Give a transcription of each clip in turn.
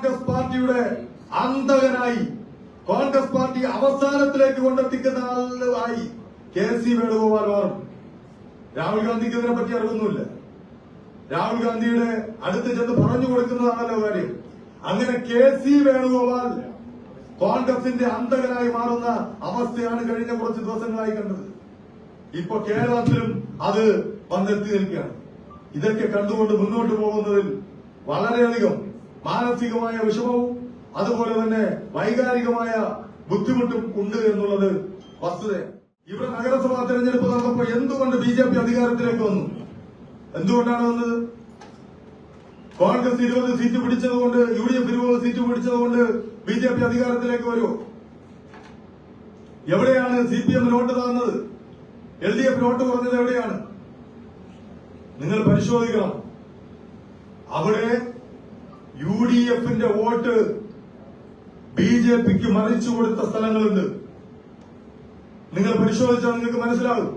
കോൺഗ്രസ് പാർട്ടിയുടെ അന്തകനായി, കോൺഗ്രസ് പാർട്ടി അവസാനത്തിലേക്ക് കൊണ്ടെത്തിക്കുന്ന ആളായി KC വേണുഗോപാൽ മാറും. രാഹുൽ ഗാന്ധിക്ക് ഇതിനെ പറ്റി അറിവൊന്നുമില്ല. രാഹുൽ ഗാന്ധിയുടെ അടുത്ത് ചെന്ന് പറഞ്ഞു കൊടുക്കുന്നതാണല്ലോ കാര്യം. അങ്ങനെ KC വേണുഗോപാൽ കോൺഗ്രസിന്റെ അന്തകനായി മാറുന്ന അവസ്ഥയാണ് കഴിഞ്ഞ കുറച്ച് ദിവസങ്ങളായി കണ്ടത്. ഇപ്പൊ കേരളത്തിലും അത് വന്നെത്തി നിൽക്കുകയാണ്. ഇതൊക്കെ കണ്ടുകൊണ്ട് മുന്നോട്ട് പോകുന്നതിൽ വളരെയധികം മാനസികമായ വിഷമവും അതുപോലെ തന്നെ വൈകാരികമായ ബുദ്ധിമുട്ടും ഉണ്ട് എന്നുള്ളത് വസ്തുതയാണ്. ഇവിടെ നഗരസഭാ തെരഞ്ഞെടുപ്പ് നടന്നപ്പോൾ എന്തുകൊണ്ട് BJP അധികാരത്തിലേക്ക് വന്നു? എന്തുകൊണ്ടാണ് വന്നത്? കോൺഗ്രസ് 20 സീറ്റ് പിടിച്ചതുകൊണ്ട്, UDF 20 സീറ്റ് പിടിച്ചതുകൊണ്ട് BJP അധികാരത്തിലേക്ക് വരുമോ? എവിടെയാണ് CPM നോട്ട് തന്നത്? LDF നോട്ട് കുറഞ്ഞത് എവിടെയാണ്? നിങ്ങൾ പരിശോധിക്കണം. അവിടെ UDFന്റെ വോട്ട് BJPക്ക് മറിച്ചു കൊടുത്ത സ്ഥലങ്ങളുണ്ട്. നിങ്ങൾ പരിശോധിച്ചാൽ നിങ്ങൾക്ക് മനസ്സിലാകും.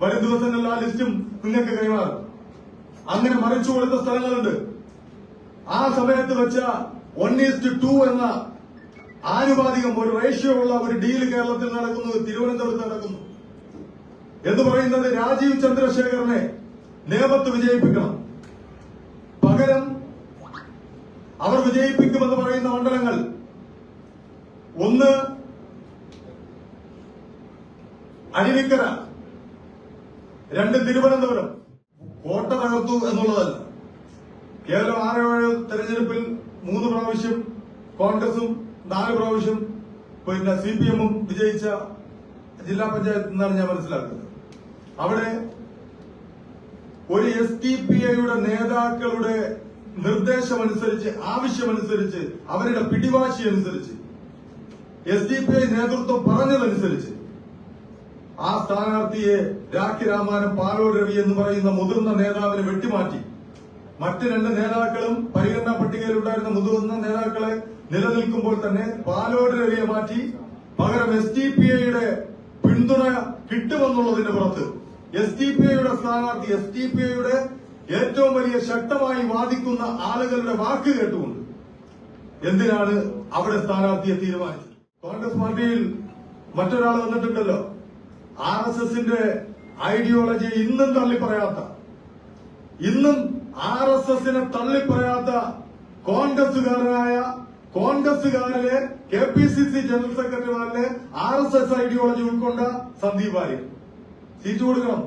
വരും ദിവസങ്ങളിൽ ആ ലിസ്റ്റും നിങ്ങൾക്ക് കൈമാറും. അങ്ങനെ മറിച്ചു കൊടുത്ത സ്ഥലങ്ങളുണ്ട്. ആ സമയത്ത് വെച്ച 1:2 എന്ന ആനുപാതികം ഒരു റേഷ്യോ ഉള്ള ഒരു ഡീല് കേരളത്തിൽ നടക്കുന്നത്, തിരുവനന്തപുരത്ത് നടക്കുന്നു. എന്ന് പറയുന്നത് രാജീവ് ചന്ദ്രശേഖരനെ നേമത്ത് വിജയിപ്പിക്കണം. പകരം അവർ വിജയിപ്പിക്കുമെന്ന് പറയുന്ന മണ്ഡലങ്ങൾ ഒന്ന് അരുവിക്കര, 2 തിരുവനന്തപുരം. കോട്ട തകർത്തു എന്നുള്ളതല്ല. കേവലം 6-7 തെരഞ്ഞെടുപ്പിൽ 3 പ്രാവശ്യം കോൺഗ്രസും 4 പ്രാവശ്യം CPM വിജയിച്ച ജില്ലാ പഞ്ചായത്ത് എന്നാണ് ഞാൻ മനസ്സിലാക്കുന്നത്. അവിടെ ഒരു SDPIയുടെ നേതാക്കളുടെ നിർദ്ദേശമനുസരിച്ച്, ആവശ്യമനുസരിച്ച്, അവരുടെ പിടിവാശി അനുസരിച്ച്, SDPI നേതൃത്വം പറഞ്ഞതനുസരിച്ച് ആ സ്ഥാനാർത്ഥിയെ രാഖി രാമാനം പാലോട് രവി എന്ന് പറയുന്ന മുതിർന്ന നേതാവിനെ വെട്ടിമാറ്റി. മറ്റ് 2 നേതാക്കളും പരിഗണനാ പട്ടികയിലുണ്ടായിരുന്ന മുതിർന്ന നേതാക്കളെ നിലനിൽക്കുമ്പോൾ തന്നെ പാലോട് രവിയെ മാറ്റി പകരം SDPIയുടെ പിന്തുണ കിട്ടുമെന്നുള്ളതിന്റെ പുറത്ത് SDPIയുടെ സ്ഥാനാർത്ഥി, SDPIയുടെ ഏറ്റവും വലിയ ശക്തമായി വാദിക്കുന്ന ആളുകളുടെ വാക്ക് കേട്ടുകൊണ്ട് എന്തിനാണ് അവിടെ സ്ഥാനാർത്ഥിയെ തീരുമാനിച്ചത്? കോൺഗ്രസ് പാർട്ടിയിൽ മറ്റൊരാൾ വന്നിട്ടുണ്ടല്ലോ, RSSന്റെ ഐഡിയോളജി ഇന്നും തള്ളിപ്പറയാത്ത, ഇന്നും RSSനെ തള്ളിപ്പറയാത്ത കോൺഗ്രസുകാരിലെ KPCC ജനറൽ സെക്രട്ടറിമാരിലെ RSS ഐഡിയോളജി ഉൾക്കൊണ്ട സന്ദീപ് വാര്യർ. സീറ്റ് കൊടുക്കണം.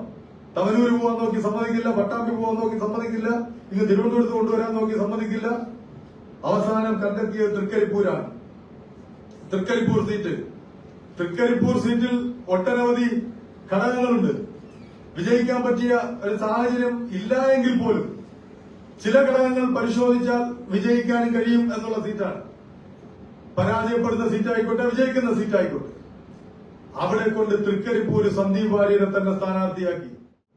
തവനൂര് പോകാൻ നോക്കി സമ്മതിക്കില്ല, പട്ടാമ്പി പോകാൻ നോക്കി സമ്മതിക്കില്ല, ഇങ്ങ് തിരുവനന്തപുരത്ത് കൊണ്ടുവരാൻ നോക്കി സമ്മതിക്കില്ല. അവസാനം കണ്ടെത്തിയത് തൃക്കരിപ്പൂരാണ്. തൃക്കരിപ്പൂർ സീറ്റിൽ ഒട്ടനവധി ഘടകങ്ങളുണ്ട്. വിജയിക്കാൻ പറ്റിയ ഒരു സാഹചര്യം ഇല്ല എങ്കിൽ പോലും ചില ഘടകങ്ങൾ പരിശോധിച്ചാൽ വിജയിക്കാനും കഴിയും എന്നുള്ള സീറ്റാണ്. പരാജയപ്പെടുന്ന സീറ്റായിക്കോട്ടെ, വിജയിക്കുന്ന സീറ്റായിക്കോട്ടെ, അവിടെ കൊണ്ട് തൃക്കരിപ്പൂര് സന്ദീപ് വാര്യരെ തന്നെ സ്ഥാനാർത്ഥിയാക്കി.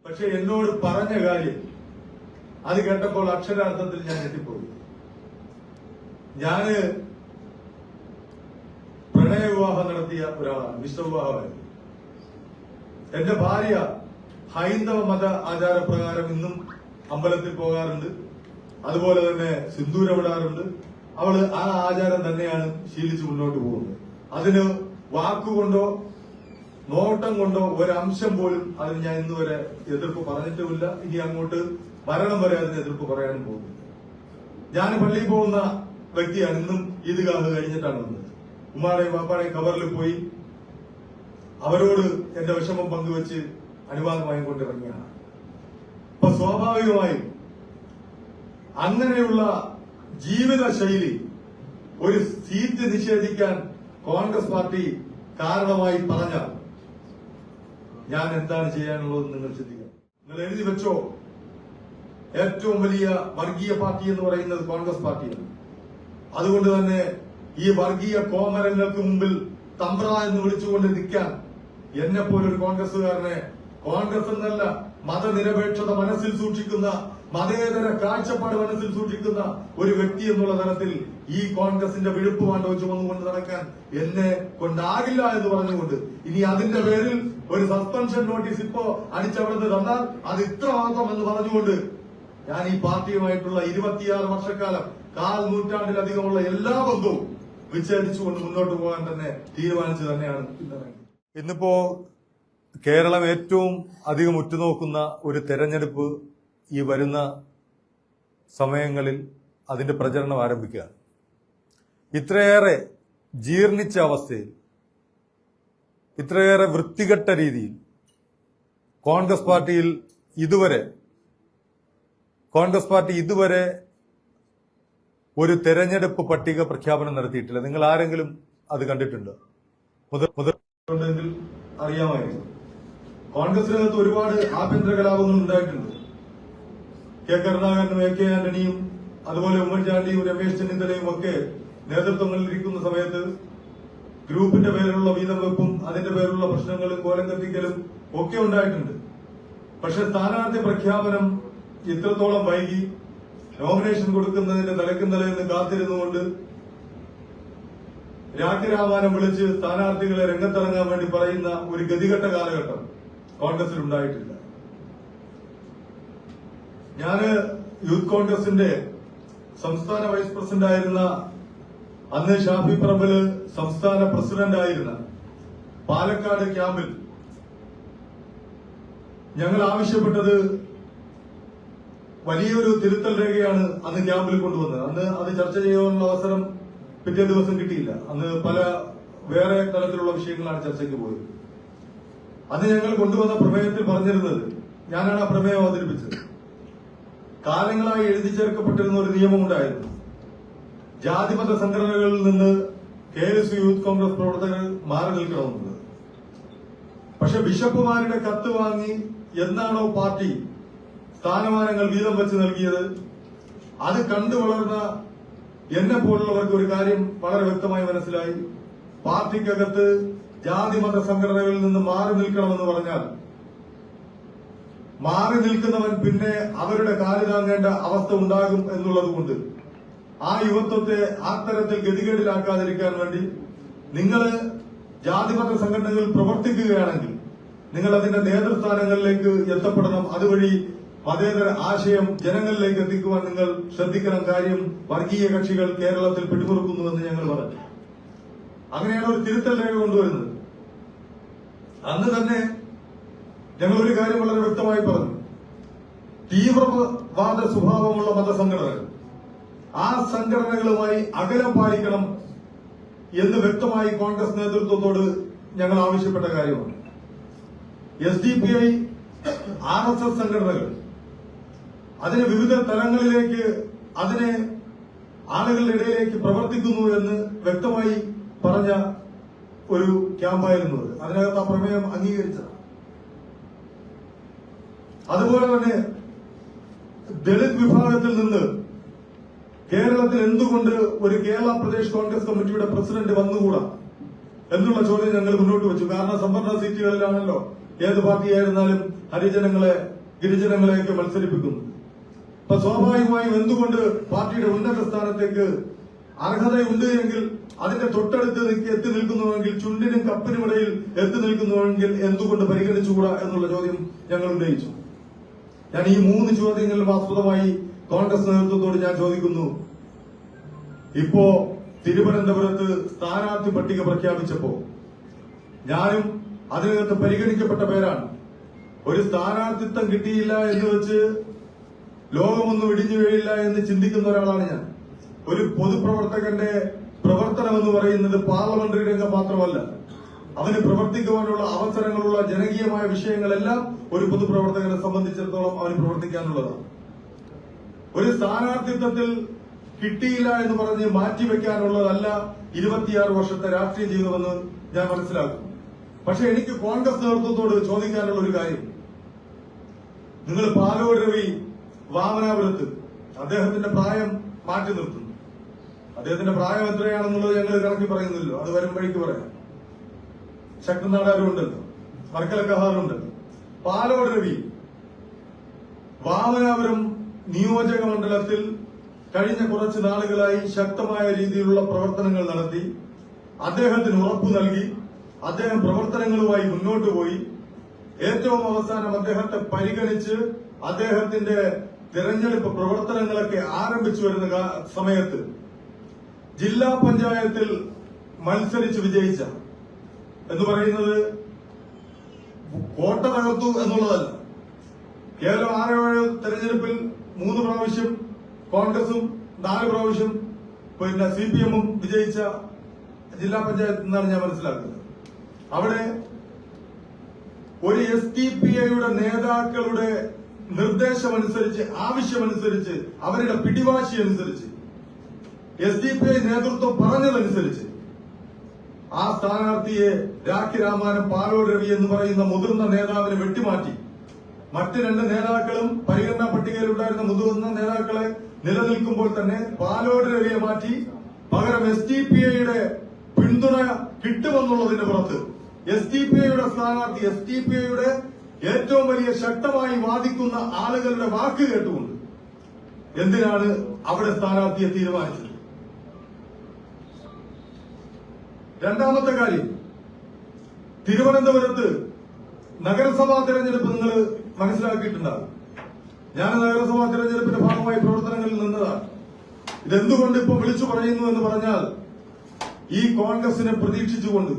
പക്ഷെ എന്നോട് പറഞ്ഞ കാര്യം അത് കേട്ടപ്പോൾ അക്ഷരാർത്ഥത്തിൽ ഞാൻ ഞെട്ടിപ്പോയി. ഞാന് പ്രണയവിവാഹം നടത്തിയ ഒരാളാണ്, വിശ്വവിവാഹമായിരുന്നു. എന്റെ ഭാര്യ ഹൈന്ദവ മത ആചാരപ്രകാരം ഇന്നും അമ്പലത്തിൽ പോകാറുണ്ട്, അതുപോലെ തന്നെ സിന്ദൂരമിടാറുണ്ട്. അവള് ആ ആചാരം തന്നെയാണ് ശീലിച്ച് മുന്നോട്ട് പോകുന്നത്. അതിന് വാക്കുകൊണ്ടോ നോട്ടം കൊണ്ടോ ഒരംശം പോലും അതിന് ഞാൻ ഇന്നുവരെ എതിർപ്പ് പറഞ്ഞിട്ടുമില്ല. ഇനി അങ്ങോട്ട് മരണം വരെ അതിന് എതിർപ്പ് പറയാനും പോകുന്നു. ഞാൻ പള്ളിയിൽ പോകുന്ന വ്യക്തിയാണ്. ഇന്നും ഈദ്ഗാഹ് കഴിഞ്ഞിട്ടാണ് വന്നത്. ഉമ്മാടെയും പാപ്പാടെയും ഖബറിൽ പോയി അവരോട് എന്റെ വിഷമം പങ്കുവെച്ച് അനുവാദം വാങ്ങിക്കൊണ്ടിറങ്ങിയാണ്. അപ്പൊ സ്വാഭാവികമായും അങ്ങനെയുള്ള ജീവിത ശൈലി ഒരു സീറ്റ് നിഷേധിക്കാൻ കോൺഗ്രസ് പാർട്ടി കാരണമായി പറഞ്ഞാൽ ഞാൻ എന്താണ് ചെയ്യാനുള്ളതെന്ന് നിങ്ങൾ ചിന്തിക്കണം. നിങ്ങൾ എഴുതി വെച്ചോ, ഏറ്റവും വലിയ വർഗീയ പാർട്ടി എന്ന് പറയുന്നത് കോൺഗ്രസ് പാർട്ടിയാണ്. അതുകൊണ്ട് തന്നെ ഈ വർഗീയ കോമരങ്ങൾക്ക് മുമ്പിൽ തമ്പ്ര എന്ന് വിളിച്ചുകൊണ്ട് നിൽക്കാൻ എന്നെപ്പോലൊരു കോൺഗ്രസുകാരനെ, കോൺഗ്രസ് എന്നല്ല മതനിരപേക്ഷത മനസ്സിൽ സൂക്ഷിക്കുന്ന, മതേതര കാഴ്ചപ്പാട് മനസ്സിൽ സൂക്ഷിക്കുന്ന ഒരു വ്യക്തി എന്നുള്ള തരത്തിൽ ഈ കോൺഗ്രസിന്റെ വിഴുപ്പുമാണ്ടോ ചുമന്നുകൊണ്ട് നടക്കാൻ എന്നെ കൊണ്ടാകില്ല എന്ന് പറഞ്ഞുകൊണ്ട് ഇനി അതിന്റെ പേരിൽ ഒരു സസ്പെൻഷൻ നോട്ടീസ് ഇപ്പോ അടിച്ചവിടുന്ന് തന്നാൽ അത് ഇത്ര മാത്രം എന്ന് പറഞ്ഞുകൊണ്ട് ഞാൻ ഈ പാർട്ടിയുമായിട്ടുള്ള 26 വർഷക്കാലം 1/4 നൂറ്റാണ്ടിലധികമുള്ള എല്ലാ ബന്ധവും വിച്ഛേദിച്ചുകൊണ്ട് മുന്നോട്ട് പോകാൻ തന്നെ തീരുമാനിച്ചു തന്നെയാണ് ഇന്നിപ്പോ കേരളം ഏറ്റവും അധികം ഉറ്റുനോക്കുന്ന ഒരു തെരഞ്ഞെടുപ്പ് ഈ വരുന്ന സമയങ്ങളിൽ അതിന്റെ പ്രചരണം ആരംഭിക്കുകയാണ്. ഇത്രയേറെ ജീർണിച്ച അവസ്ഥയിൽ, ഇത്രയേറെ വൃത്തികെട്ട രീതിയിൽ കോൺഗ്രസ് പാർട്ടി ഇതുവരെ ഒരു തെരഞ്ഞെടുപ്പ് പട്ടിക പ്രഖ്യാപനം നടത്തിയിട്ടില്ല. നിങ്ങൾ ആരെങ്കിലും അത് കണ്ടിട്ടുണ്ടോ? മുതൽ അറിയാമായിരുന്നു. കോൺഗ്രസിനകത്ത് ഒരുപാട് ആഭ്യന്തര കലാപങ്ങൾ ഉണ്ടായിട്ടുണ്ട്. കെ കരുണാകരനും എ കെ ആന്റണിയും അതുപോലെ ഉമ്മൻചാണ്ടിയും രമേശ് ചെന്നിത്തലയും ഒക്കെ നേതൃത്വങ്ങളിലിരിക്കുന്ന സമയത്ത് ഗ്രൂപ്പിന്റെ പേരിലുള്ള വീതം വെപ്പും അതിന്റെ പേരിലുള്ള പ്രശ്നങ്ങളും കോലം കത്തിക്കലും ഒക്കെ ഉണ്ടായിട്ടുണ്ട്. പക്ഷെ സ്ഥാനാർത്ഥി പ്രഖ്യാപനം ഇത്രത്തോളം വൈകി, നോമിനേഷൻ കൊടുക്കുന്നതിന്റെ തലയ്ക്കുന്തലയെന്ന് കാത്തിരുന്നുകൊണ്ട് രാജ്യരാമാനം വിളിച്ച് സ്ഥാനാർത്ഥികളെ രംഗത്തിറങ്ങാൻ വേണ്ടി പറയുന്ന ഒരു ഗതികെട്ട കാലഘട്ടം കോൺഗ്രസിൽ ഉണ്ടായിട്ടില്ല. ഞാന് യൂത്ത് കോൺഗ്രസിന്റെ സംസ്ഥാന വൈസ് പ്രസിഡന്റ് ആയിരുന്ന, അന്ന് ഷാഫി പറമ്പില് സംസ്ഥാന പ്രസിഡന്റ് ആയിരുന്ന പാലക്കാട് ക്യാമ്പിൽ ഞങ്ങൾ ആവശ്യപ്പെട്ടത് വലിയൊരു തിരുത്തൽ രേഖയാണ് അന്ന് ക്യാമ്പിൽ കൊണ്ടുവന്നത്. അന്ന് അത് ചർച്ച ചെയ്യാനുള്ള അവസരം പിറ്റേ ദിവസം കിട്ടിയില്ല. അന്ന് പല വേറെ തരത്തിലുള്ള വിഷയങ്ങളാണ് ചർച്ചയ്ക്ക് പോയത്. അന്ന് ഞങ്ങൾ കൊണ്ടുവന്ന പ്രമേയത്തിൽ പറഞ്ഞിരുന്നത്, ഞാനാണ് ആ പ്രമേയം അവതരിപ്പിച്ചത്, കാലങ്ങളായി എഴുതി ചേർക്കപ്പെട്ടിരുന്ന ഒരു നിയമമുണ്ടായിരുന്നു. ജാതിമത സംഘടനകളിൽ നിന്ന് KSU യൂത്ത് കോൺഗ്രസ് പ്രവർത്തകർ മാറി നിൽക്കണമെന്നുള്ളത്. പക്ഷെ ബിഷപ്പുമാരുടെ കത്ത് വാങ്ങി എന്നാണോ പാർട്ടി സ്ഥാനമാനങ്ങൾ വീതം വെച്ച് നൽകിയത്, അത് കണ്ടു വളർന്ന എന്നെ പോലുള്ളവർക്ക് ഒരു കാര്യം വളരെ വ്യക്തമായി മനസ്സിലായി. പാർട്ടിക്കകത്ത് ജാതിമത സംഘടനകളിൽ നിന്ന് മാറി നിൽക്കണമെന്ന് പറഞ്ഞാൽ മാറി നിൽക്കുന്നവൻ പിന്നെ അവരുടെ കാല് താങ്ങേണ്ട അവസ്ഥ ഉണ്ടാകും എന്നുള്ളതുകൊണ്ട് ആ യുവത്വത്തെ ആ തരത്തിൽ ഗതികേടിലാക്കാതിരിക്കാൻ വേണ്ടി നിങ്ങൾ ജാതിമത സംഘടനകളിൽ പ്രവർത്തിക്കുകയാണെങ്കിൽ നിങ്ങൾ അതിന്റെ നേതൃസ്ഥാനങ്ങളിലേക്ക് എത്തപ്പെടണം. അതുവഴി മതേതര ആശയം ജനങ്ങളിലേക്ക് എത്തിക്കുവാൻ നിങ്ങൾ ശ്രദ്ധിക്കണം. കാര്യം വർഗീയ കക്ഷികൾ കേരളത്തിൽ പിടിമുറുക്കുന്നുവെന്ന് ഞങ്ങൾ പറഞ്ഞു. അങ്ങനെയാണ് ഒരു തിരുത്തൽ രേഖ കൊണ്ടുവരുന്നത്. അന്ന് തന്നെ ഞങ്ങൾ ഒരു കാര്യം വളരെ വ്യക്തമായി പറഞ്ഞു. തീവ്രവാദ സ്വഭാവമുള്ള മതസംഘടനകൾ, ആ സംഘടനകളുമായി അകലം പാലിക്കണം എന്ന് വ്യക്തമായി കോൺഗ്രസ് നേതൃത്വത്തോട് ഞങ്ങൾ ആവശ്യപ്പെട്ട കാര്യമാണ്. SDPI, RSS സംഘടനകൾ അതിന് വിവിധ തലങ്ങളിലേക്ക് അതിനെ ആളുകളുടെ ഇടയിലേക്ക് പ്രവർത്തിക്കുന്നു എന്ന് വ്യക്തമായി പറഞ്ഞ ഒരു ക്യാമ്പായിരുന്നു അത്. അതിനകത്ത് ആ പ്രമേയം അംഗീകരിച്ചതാണ്. അതുപോലെ തന്നെ ദളിത് വിഭാഗത്തിൽ നിന്ന് കേരളത്തിൽ എന്തുകൊണ്ട് ഒരു കേരള പ്രദേശ് കോൺഗ്രസ് കമ്മിറ്റിയുടെ പ്രസിഡന്റ് വന്നുകൂടാ എന്നുള്ള ചോദ്യം ഞങ്ങൾ മുന്നോട്ട് വെച്ചു. കാരണം സംവരണ സീറ്റുകളിലാണല്ലോ ഏത് പാർട്ടിയായിരുന്നാലും ഹരിജനങ്ങളെ ഗിരിജനങ്ങളെയൊക്കെ മത്സരിപ്പിക്കുന്നു. അപ്പൊ സ്വാഭാവികമായും എന്തുകൊണ്ട് പാർട്ടിയുടെ ഉന്നത സ്ഥാനത്തേക്ക് അർഹതയുണ്ട് എങ്കിൽ അതിന്റെ തൊട്ടടുത്ത് എത്തി നിൽക്കുന്നുവെങ്കിൽ, ചുണ്ടിനും കപ്പിനും ഇടയിൽ എത്തി നിൽക്കുന്നുവെങ്കിൽ എന്തുകൊണ്ട് പരിഗണിച്ചുകൂടാ എന്നുള്ള ചോദ്യം ഞങ്ങൾ ഉന്നയിച്ചു. ഞാൻ ഈ 3 ചോദ്യങ്ങളിലും ആസ്പദമായി കോൺഗ്രസ് നേതൃത്വത്തോട് ഞാൻ ചോദിക്കുന്നു. ഇപ്പോ തിരുവനന്തപുരത്ത് സ്ഥാനാർത്ഥി പട്ടിക പ്രഖ്യാപിച്ചപ്പോ ഞാനും അതിനകത്ത് പരിഗണിക്കപ്പെട്ട പേരാണ്. ഒരു സ്ഥാനാർത്ഥിത്വം കിട്ടിയില്ല എന്ന് വെച്ച് ലോകമൊന്നും ഇടിഞ്ഞു വീഴില്ല എന്ന് ചിന്തിക്കുന്ന ഒരാളാണ് ഞാൻ. ഒരു പൊതുപ്രവർത്തകന്റെ പ്രവർത്തനം എന്ന് പറയുന്നത് പാർലമെന്ററി രംഗം മാത്രമല്ല, അവന് പ്രവർത്തിക്കുവാനുള്ള അവസരങ്ങളുള്ള ജനകീയമായ വിഷയങ്ങളെല്ലാം ഒരു പൊതുപ്രവർത്തകനെ സംബന്ധിച്ചിടത്തോളം അവന് പ്രവർത്തിക്കാനുള്ളതാണ്. ഒരു സ്ഥാനാർത്ഥിത്വത്തിൽ കിട്ടിയില്ല എന്ന് പറഞ്ഞ് മാറ്റിവെക്കാനുള്ളതല്ല 26 വർഷത്തെ രാഷ്ട്രീയ ജീവിതമെന്ന് ഞാൻ മനസ്സിലാക്കും. പക്ഷെ എനിക്ക് കോൺഗ്രസ് നേതൃത്വത്തോട് ചോദിക്കാനുള്ള ഒരു കാര്യം, നിങ്ങൾ പാലോട് രവി വാമനാപുരത്ത് അദ്ദേഹത്തിന്റെ പ്രായം മാറ്റി നിർത്തുന്നു. അദ്ദേഹത്തിന്റെ പ്രായം എത്രയാണെന്നുള്ളത് ഞങ്ങൾ കണക്കി പറയുന്നില്ലോ, അത് വരും വഴിക്ക് പറയാം. ശക്തനാടാരുണ്ടല്ലോ, വർക്കല കഹാറുണ്ടല്ലോ. പാലോട് രവി വാമനാപുരം നിയോജക മണ്ഡലത്തിൽ കഴിഞ്ഞ കുറച്ച് നാളുകളായി ശക്തമായ രീതിയിലുള്ള പ്രവർത്തനങ്ങൾ നടത്തി. അദ്ദേഹത്തിന് ഉറപ്പു നൽകി, അദ്ദേഹം പ്രവർത്തനങ്ങളുമായി മുന്നോട്ട് പോയി. ഏറ്റവും അവസാനം അദ്ദേഹത്തെ പരിഗണിച്ച് അദ്ദേഹത്തിന്റെ തിരഞ്ഞെടുപ്പ് പ്രവർത്തനങ്ങളൊക്കെ ആരംഭിച്ചു വരുന്ന സമയത്ത് ജില്ലാ പഞ്ചായത്തിൽ മത്സരിച്ച് വിജയിച്ച എന്ന് പറയുന്നത് കോട്ട തകർത്തു എന്നുള്ളതല്ല. കേവലം 6-7 തെരഞ്ഞെടുപ്പിൽ 3 പ്രാവശ്യം കോൺഗ്രസും 4 പ്രാവശ്യം CPM-ഉം വിജയിച്ച ജില്ലാ പഞ്ചായത്തിൽ നിന്നാണ് ഞാൻ മനസ്സിലാക്കുന്നത്. അവിടെ ഒരു SDPI-യുടെ നേതാക്കളുടെ നിർദ്ദേശമനുസരിച്ച്, ആവശ്യമനുസരിച്ച്, അവരുടെ പിടിവാശി അനുസരിച്ച്, SDPI നേതൃത്വം പറഞ്ഞതനുസരിച്ച് ആ സ്ഥാനാർത്ഥിയെ രാഖി രാമാനം പാലോട് രവി എന്ന് പറയുന്ന മുതിർന്ന നേതാവിനെ വെട്ടിമാറ്റി മറ്റ് 2 നേതാക്കളും പരിഗണനാ പട്ടികയിലുണ്ടായിരുന്ന മുതിർന്ന നേതാക്കളെ നിലനിൽക്കുമ്പോൾ തന്നെ പാലോട് രവിയെ മാറ്റി പകരം SDPI-യുടെ പിന്തുണ കിട്ടുമെന്നുള്ളതിന്റെ പുറത്ത് SDPI-യുടെ സ്ഥാനാർത്ഥി, SDPI-യുടെ ഏറ്റവും വലിയ ശക്തമായി വാദിക്കുന്ന ആളുകളുടെ വാക്ക് കേട്ടുകൊണ്ട് എന്തിനാണ് അവിടെ സ്ഥാനാർത്ഥിയെ തീരുമാനിച്ചത്? രണ്ടാമത്തെ കാര്യം, തിരുവനന്തപുരത്ത് നഗരസഭാ തെരഞ്ഞെടുപ്പ് നിങ്ങൾ മനസ്സിലാക്കിയിട്ടുണ്ടാകും. ഞാൻ നഗരസഭാ തെരഞ്ഞെടുപ്പിന്റെ ഭാഗമായി പ്രവർത്തനങ്ങളിൽ നിന്നതാണ്. ഇതെന്തുകൊണ്ട് ഇപ്പൊ വിളിച്ചു പറയുന്നു എന്ന് പറഞ്ഞാൽ, ഈ കോൺഗ്രസിനെ പ്രതീക്ഷിച്ചുകൊണ്ട്,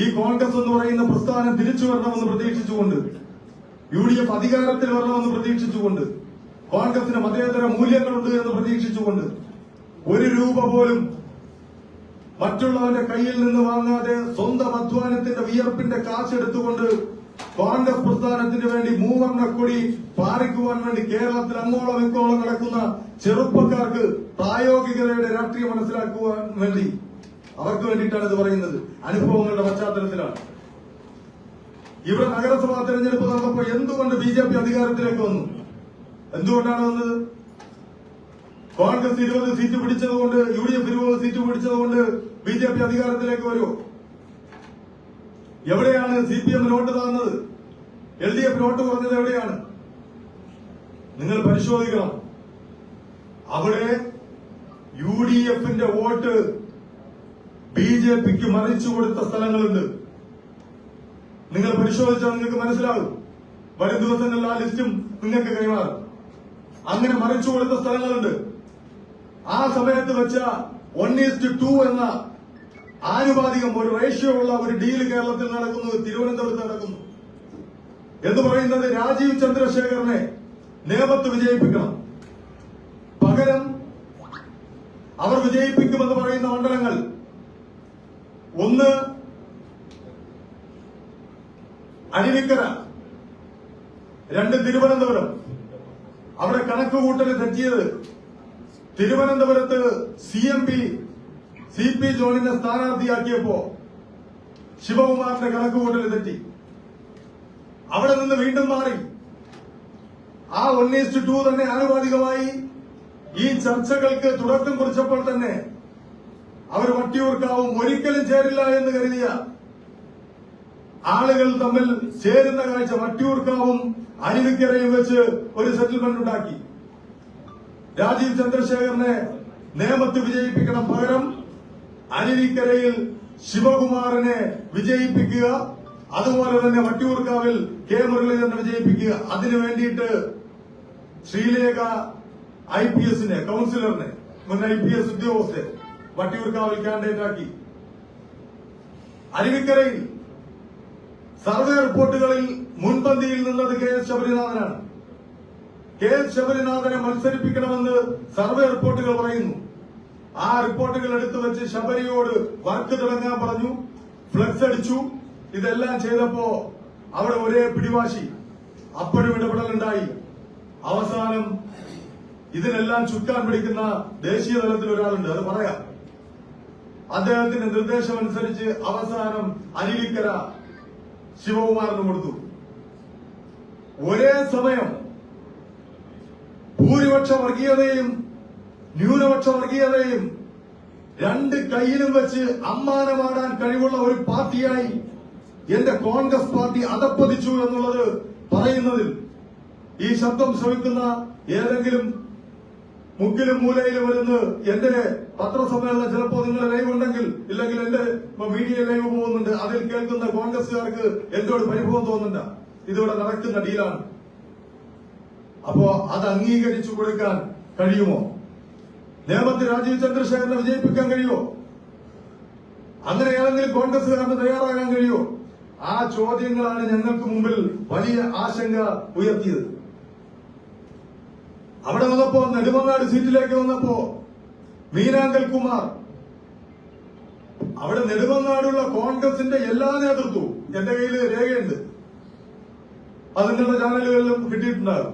ഈ കോൺഗ്രസ് എന്ന് പറയുന്ന പ്രസ്ഥാനം തിരിച്ചു വരണമെന്ന് പ്രതീക്ഷിച്ചുകൊണ്ട്, UDF അധികാരത്തിൽ വരണമെന്ന് പ്രതീക്ഷിച്ചുകൊണ്ട്, കോൺഗ്രസിന് മതേതര മൂല്യങ്ങളുണ്ട് എന്ന് പ്രതീക്ഷിച്ചുകൊണ്ട് 1 രൂപ പോലും മറ്റുള്ളവന്റെ കയ്യിൽ നിന്ന് വാങ്ങാതെ സ്വന്തം അധ്വാനത്തിന്റെ വിയർപ്പിന്റെ കാശെടുത്തുകൊണ്ട് കോൺഗ്രസ് പ്രസ്ഥാനത്തിന് വേണ്ടി മൂവർണ്ണക്കൊടി പാറിക്കുവാൻ വേണ്ടി കേരളത്തിൽ അങ്ങോളം ഇങ്ങോളം നടക്കുന്ന ചെറുപ്പക്കാർക്ക് പ്രായോഗികതയുടെ രാഷ്ട്രീയം മനസ്സിലാക്കുവാൻ വേണ്ടി അവർക്ക് വേണ്ടിയിട്ടാണ് ഇത് പറയുന്നത്. അനുഭവങ്ങളുടെ പശ്ചാത്തലത്തിലാണ്. ഇവിടെ നഗരസഭാ തെരഞ്ഞെടുപ്പ് നടന്നപ്പോൾ എന്തുകൊണ്ട് BJP അധികാരത്തിലേക്ക് വന്നു? എന്തുകൊണ്ടാണ് വന്നത്? കോൺഗ്രസ് 20 സീറ്റ് പിടിച്ചതുകൊണ്ട്, UDF 20 സീറ്റ് പിടിച്ചതുകൊണ്ട് BJP അധികാരത്തിലേക്ക് വരുമോ? എവിടെയാണ് CPM നോട്ട് താന്നത്? LDF നോട്ട് കുറഞ്ഞത് എവിടെയാണ്? നിങ്ങൾ പരിശോധിക്കണം. അവിടെ UDF-ന്റെ വോട്ട് BJP-ക്ക് മറിച്ചു കൊടുത്ത സ്ഥലങ്ങളുണ്ട്. നിങ്ങൾ പരിശോധിച്ചാൽ നിങ്ങൾക്ക് മനസ്സിലാകും. വരും ദിവസങ്ങളിൽ ആ ലിസ്റ്റും നിങ്ങൾക്ക് കൈമാറും. അങ്ങനെ മറിച്ചു കൊടുത്ത സ്ഥലങ്ങളുണ്ട്. ആ സമയത്ത് വെച്ച 1:2 എന്ന ആനുപാതികം, ഒരു റേഷ്യോ ഉള്ള ഒരു ഡീല് കേരളത്തിൽ നടക്കുന്നത്, തിരുവനന്തപുരത്ത് നടക്കുന്നു. എന്ന് പറയുന്നത് രാജീവ് ചന്ദ്രശേഖരനെ നേമത്ത് വിജയിപ്പിക്കണം. പകരം അവർ വിജയിപ്പിക്കുമെന്ന് പറയുന്ന മണ്ഡലങ്ങൾ, ഒന്ന് അരുവിക്കര, 2 തിരുവനന്തപുരം. അവിടെ കണക്കുകൂട്ടൽ തെറ്റിയത് തിരുവനന്തപുരത്ത് CP ജോണിനെ സ്ഥാനാർത്ഥിയാക്കിയപ്പോ ശിവകുമാറിന്റെ കണക്കുകൂട്ടൽ തെറ്റി. അവിടെ നിന്ന് വീണ്ടും മാറി. ആ 1:2 തന്നെ ആനുപാതികമായി ഈ ചർച്ചകൾക്ക് തുടക്കം കുറിച്ചപ്പോൾ തന്നെ അവർ വട്ടിയൂർക്കാവും ഒരിക്കലും ചേരില്ല എന്ന് കരുതിയ ആളുകൾ തമ്മിൽ ചേരുന്ന കാഴ്ച വട്ടിയൂർക്കാവും അരുവിക്കരയും വെച്ച് ഒരു സെറ്റിൽമെന്റ് ഉണ്ടാക്കി. രാജീവ് ചന്ദ്രശേഖരനെ നേമത്ത് വിജയിപ്പിക്കണം, പകരം അരുവിക്കരയിൽ ശിവകുമാറിനെ വിജയിപ്പിക്കുക, അതുപോലെ തന്നെ വട്ടിയൂർക്കാവിൽ K മുരളീധരനെ വിജയിപ്പിക്കുക. അതിനു വേണ്ടിയിട്ട് ശ്രീലേഖ IPS-നെ, കൌൺസിലറിനെ, മുൻ IPS ഉദ്യോഗസ്ഥരെ വട്ടിയൂർക്കാവിൽ കാൻഡിഡേറ്റ് ആക്കി. അരുവിക്കരയിൽ സർവേ റിപ്പോർട്ടുകളിൽ മുൻപന്തിയിൽ നിന്നത് KS ശബരിനാഥനാണ്. KS ശബരിനാഥനെ മത്സരിപ്പിക്കണമെന്ന് സർവേ റിപ്പോർട്ടുകൾ പറയുന്നു. ആ റിപ്പോർട്ടുകൾ എടുത്തു വെച്ച് ശബരിയോട് വർക്ക് തുടങ്ങാൻ പറഞ്ഞു, ഫ്ലക്സ് അടിച്ചു. ഇതെല്ലാം ചെയ്തപ്പോ അവിടെ ഒരേ പിടിവാശി, അപ്പോഴും ഇടപെടലുണ്ടായി. അവസാനം ഇതിനെല്ലാം ചുക്കാൻ പിടിക്കുന്ന ദേശീയ തലത്തിൽ ഒരാളുണ്ട്, അത് പറയാം. അദ്ദേഹത്തിന്റെ നിർദ്ദേശമനുസരിച്ച് അവസാനം അരുവിക്കര ശിവകുമാറിന് കൊടുത്തു. ഒരേ സമയം ഭൂരിപക്ഷ വർഗീയതയും ന്യൂനപക്ഷ വർഗീയതയും 2 കൈയിലും വെച്ച് അമ്മാനമാടാൻ കഴിവുള്ള ഒരു പാർട്ടിയായി എന്റെ കോൺഗ്രസ് പാർട്ടി അധപ്പതിച്ചു എന്നുള്ളത് പറയുന്നതിൽ ഈ ശബ്ദം ശ്രവിക്കുന്ന ഏതെങ്കിലും മുക്കിലും മൂലയിലും വരുന്ന എന്റെ പത്രസമ്മേളനം ചിലപ്പോൾ നിങ്ങളുടെ ലൈവ് ഉണ്ടെങ്കിൽ, ഇല്ലെങ്കിൽ എന്റെ മീഡിയ ലൈവ് പോകുന്നുണ്ട്, അതിൽ കേൾക്കുന്ന കോൺഗ്രസുകാർക്ക് എന്നോട് പരിഭവം തോന്നുന്നുണ്ട്. ഇതിവിടെ നടക്കുന്ന ഡീലാണ്. അപ്പോ അത് അംഗീകരിച്ചു കൊടുക്കാൻ കഴിയുമോ? നേമത്ത് രാജീവ് ചന്ദ്രശേഖരനെ വിജയിപ്പിക്കാൻ കഴിയുമോ? അങ്ങനെ ഏതെങ്കിലും കോൺഗ്രസുകാരന് തയ്യാറാകാൻ കഴിയുമോ? ആ ചോദ്യങ്ങളാണ് ഞങ്ങൾക്ക് മുമ്പിൽ വലിയ ആശങ്ക ഉയർത്തിയത്. അവിടെ വന്നപ്പോ നെടുമങ്ങാട് സീറ്റിലേക്ക് വന്നപ്പോ മീനാങ്കൽ കുമാർ, അവിടെ നെടുമങ്ങാടുള്ള കോൺഗ്രസിന്റെ എല്ലാ നേതൃത്വവും, എന്റെ കയ്യിൽ രേഖയുണ്ട്, അത് നിങ്ങളുടെ ചാനലുകളിലും കിട്ടിയിട്ടുണ്ടാകും,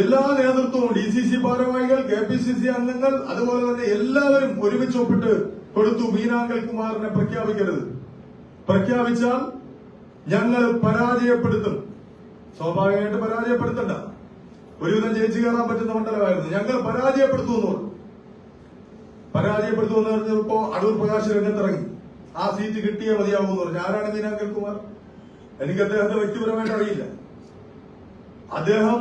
എല്ലാ നേതൃത്വവും DCC ഭാരവാഹികൾ, KPCC അംഗങ്ങൾ, അതുപോലെ തന്നെ എല്ലാവരും ഒരുമിച്ച് ഒപ്പിട്ട് കൊടുത്തു മീനാങ്കൽ കുമാറിനെ പ്രഖ്യാപിക്കരുത്, പ്രഖ്യാപിച്ചാൽ ഞങ്ങൾ പരാജയപ്പെടുത്തും. സ്വാഭാവികമായിട്ട് പരാജയപ്പെടുത്തണ്ട, ഒരുവിധം ജയിച്ചു കയറാൻ പറ്റുന്ന മണ്ഡലമായിരുന്നു. ഞങ്ങൾ പരാജയപ്പെടുത്തുമെന്ന് പറഞ്ഞപ്പോ അടൂർ പ്രകാശ് രംഗത്തിറങ്ങി, ആ സീറ്റ് കിട്ടിയേ മതിയാകുമെന്ന് പറഞ്ഞു. ആരാണ് മീനാങ്കൽ കുമാർ? എനിക്ക് അദ്ദേഹത്തെ വ്യക്തിപരമായിട്ട് അറിയില്ല. അദ്ദേഹം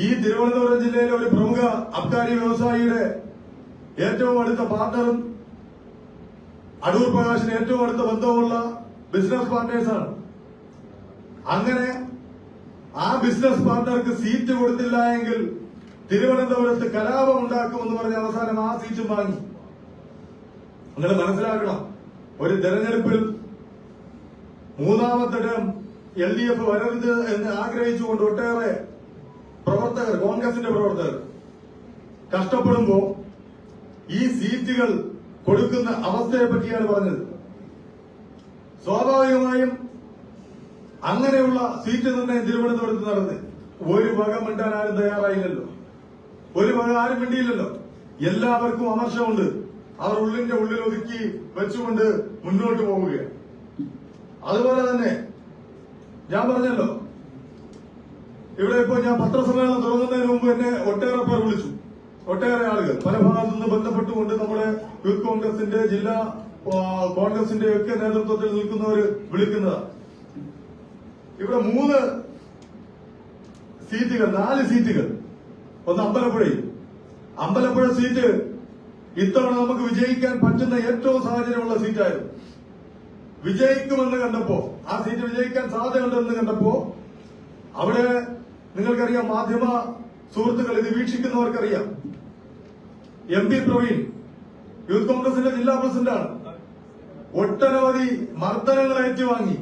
ഈ തിരുവനന്തപുരം ജില്ലയിലെ ഒരു പ്രമുഖ അബ്കാരി വ്യവസായിയുടെ ഏറ്റവും അടുത്ത പാർട്ണറും അടൂർ പ്രകാശിന് ഏറ്റവും അടുത്ത ബന്ധമുള്ള ബിസിനസ് പാർട്ട്നേഴ്സാണ്. അങ്ങനെ ആ ബിസിനസ് പാർട്ണർക്ക് സീറ്റ് കൊടുത്തില്ല എങ്കിൽ തിരുവനന്തപുരത്ത് കലാപം ഉണ്ടാക്കുമെന്ന് പറഞ്ഞ അവസാനം ആ സീറ്റും വാങ്ങി. നിങ്ങൾ മനസ്സിലാക്കണം, ഒരു തെരഞ്ഞെടുപ്പിൽ മൂന്നാമത്തെ ടേം LDF വരരുത് എന്ന് ആഗ്രഹിച്ചുകൊണ്ട് ഒട്ടേറെ പ്രവർത്തകർ, കോൺഗ്രസിന്റെ പ്രവർത്തകർ കഷ്ടപ്പെടുമ്പോ ഈ സീറ്റുകൾ കൊടുക്കുന്ന അവസ്ഥയെ പറ്റിയാണ് പറഞ്ഞത്. സ്വാഭാവികമായും അങ്ങനെയുള്ള സീറ്റ് നിർണ്ണയം തിരുവനന്തപുരത്ത് നടന്ന് ഒരു വക മിണ്ടാൻ ആരും തയ്യാറായില്ലല്ലോ, ഒരു വക ആരും മിണ്ടിയില്ലല്ലോ. എല്ലാവർക്കും അമർഷമുണ്ട്, അവർ ഉള്ളിന്റെ ഉള്ളിൽ ഒതുക്കി വെച്ചുകൊണ്ട് മുന്നോട്ട് പോവുകയാണ്. അതുപോലെ തന്നെ ഞാൻ പറഞ്ഞല്ലോ, ഇവിടെ ഇപ്പോ ഞാൻ പത്രസമ്മേളനം തുടങ്ങുന്നതിന് മുമ്പ് എന്നെ ഒട്ടേറെ പേർ വിളിച്ചു, ഒട്ടേറെ ആളുകൾ പല ഭാഗത്തു നിന്ന് ബന്ധപ്പെട്ടുകൊണ്ട് നമ്മുടെ യൂത്ത് കോൺഗ്രസിന്റെ ജില്ലാ കോൺഗ്രസിന്റെ ഒക്കെ നേതൃത്വത്തിൽ നിൽക്കുന്നവര് വിളിക്കുന്നതാണ്. ഇവിടെ 3 സീറ്റുകൾ, 4 സീറ്റുകൾ, ഒന്ന് അമ്പലപ്പുഴ സീറ്റ് ഇത്തവണ നമുക്ക് വിജയിക്കാൻ പറ്റുന്ന ഏറ്റവും സാഹചര്യമുള്ള സീറ്റായിരുന്നു. വിജയിക്കുമെന്ന് കണ്ടപ്പോ, ആ സീറ്റ് വിജയിക്കാൻ സാധ്യതയുണ്ടെന്ന് കണ്ടപ്പോ അവിടെ നിങ്ങൾക്കറിയാം, മാധ്യമ സുഹൃത്തുക്കൾ ഇത് വീക്ഷിക്കുന്നവർക്കറിയാം, MP പ്രവീൺ യൂത്ത് കോൺഗ്രസിന്റെ ജില്ലാ പ്രസിഡന്റാണ്, ഒട്ടനവധി മർദ്ദനങ്ങൾ ഏറ്റുവാങ്ങി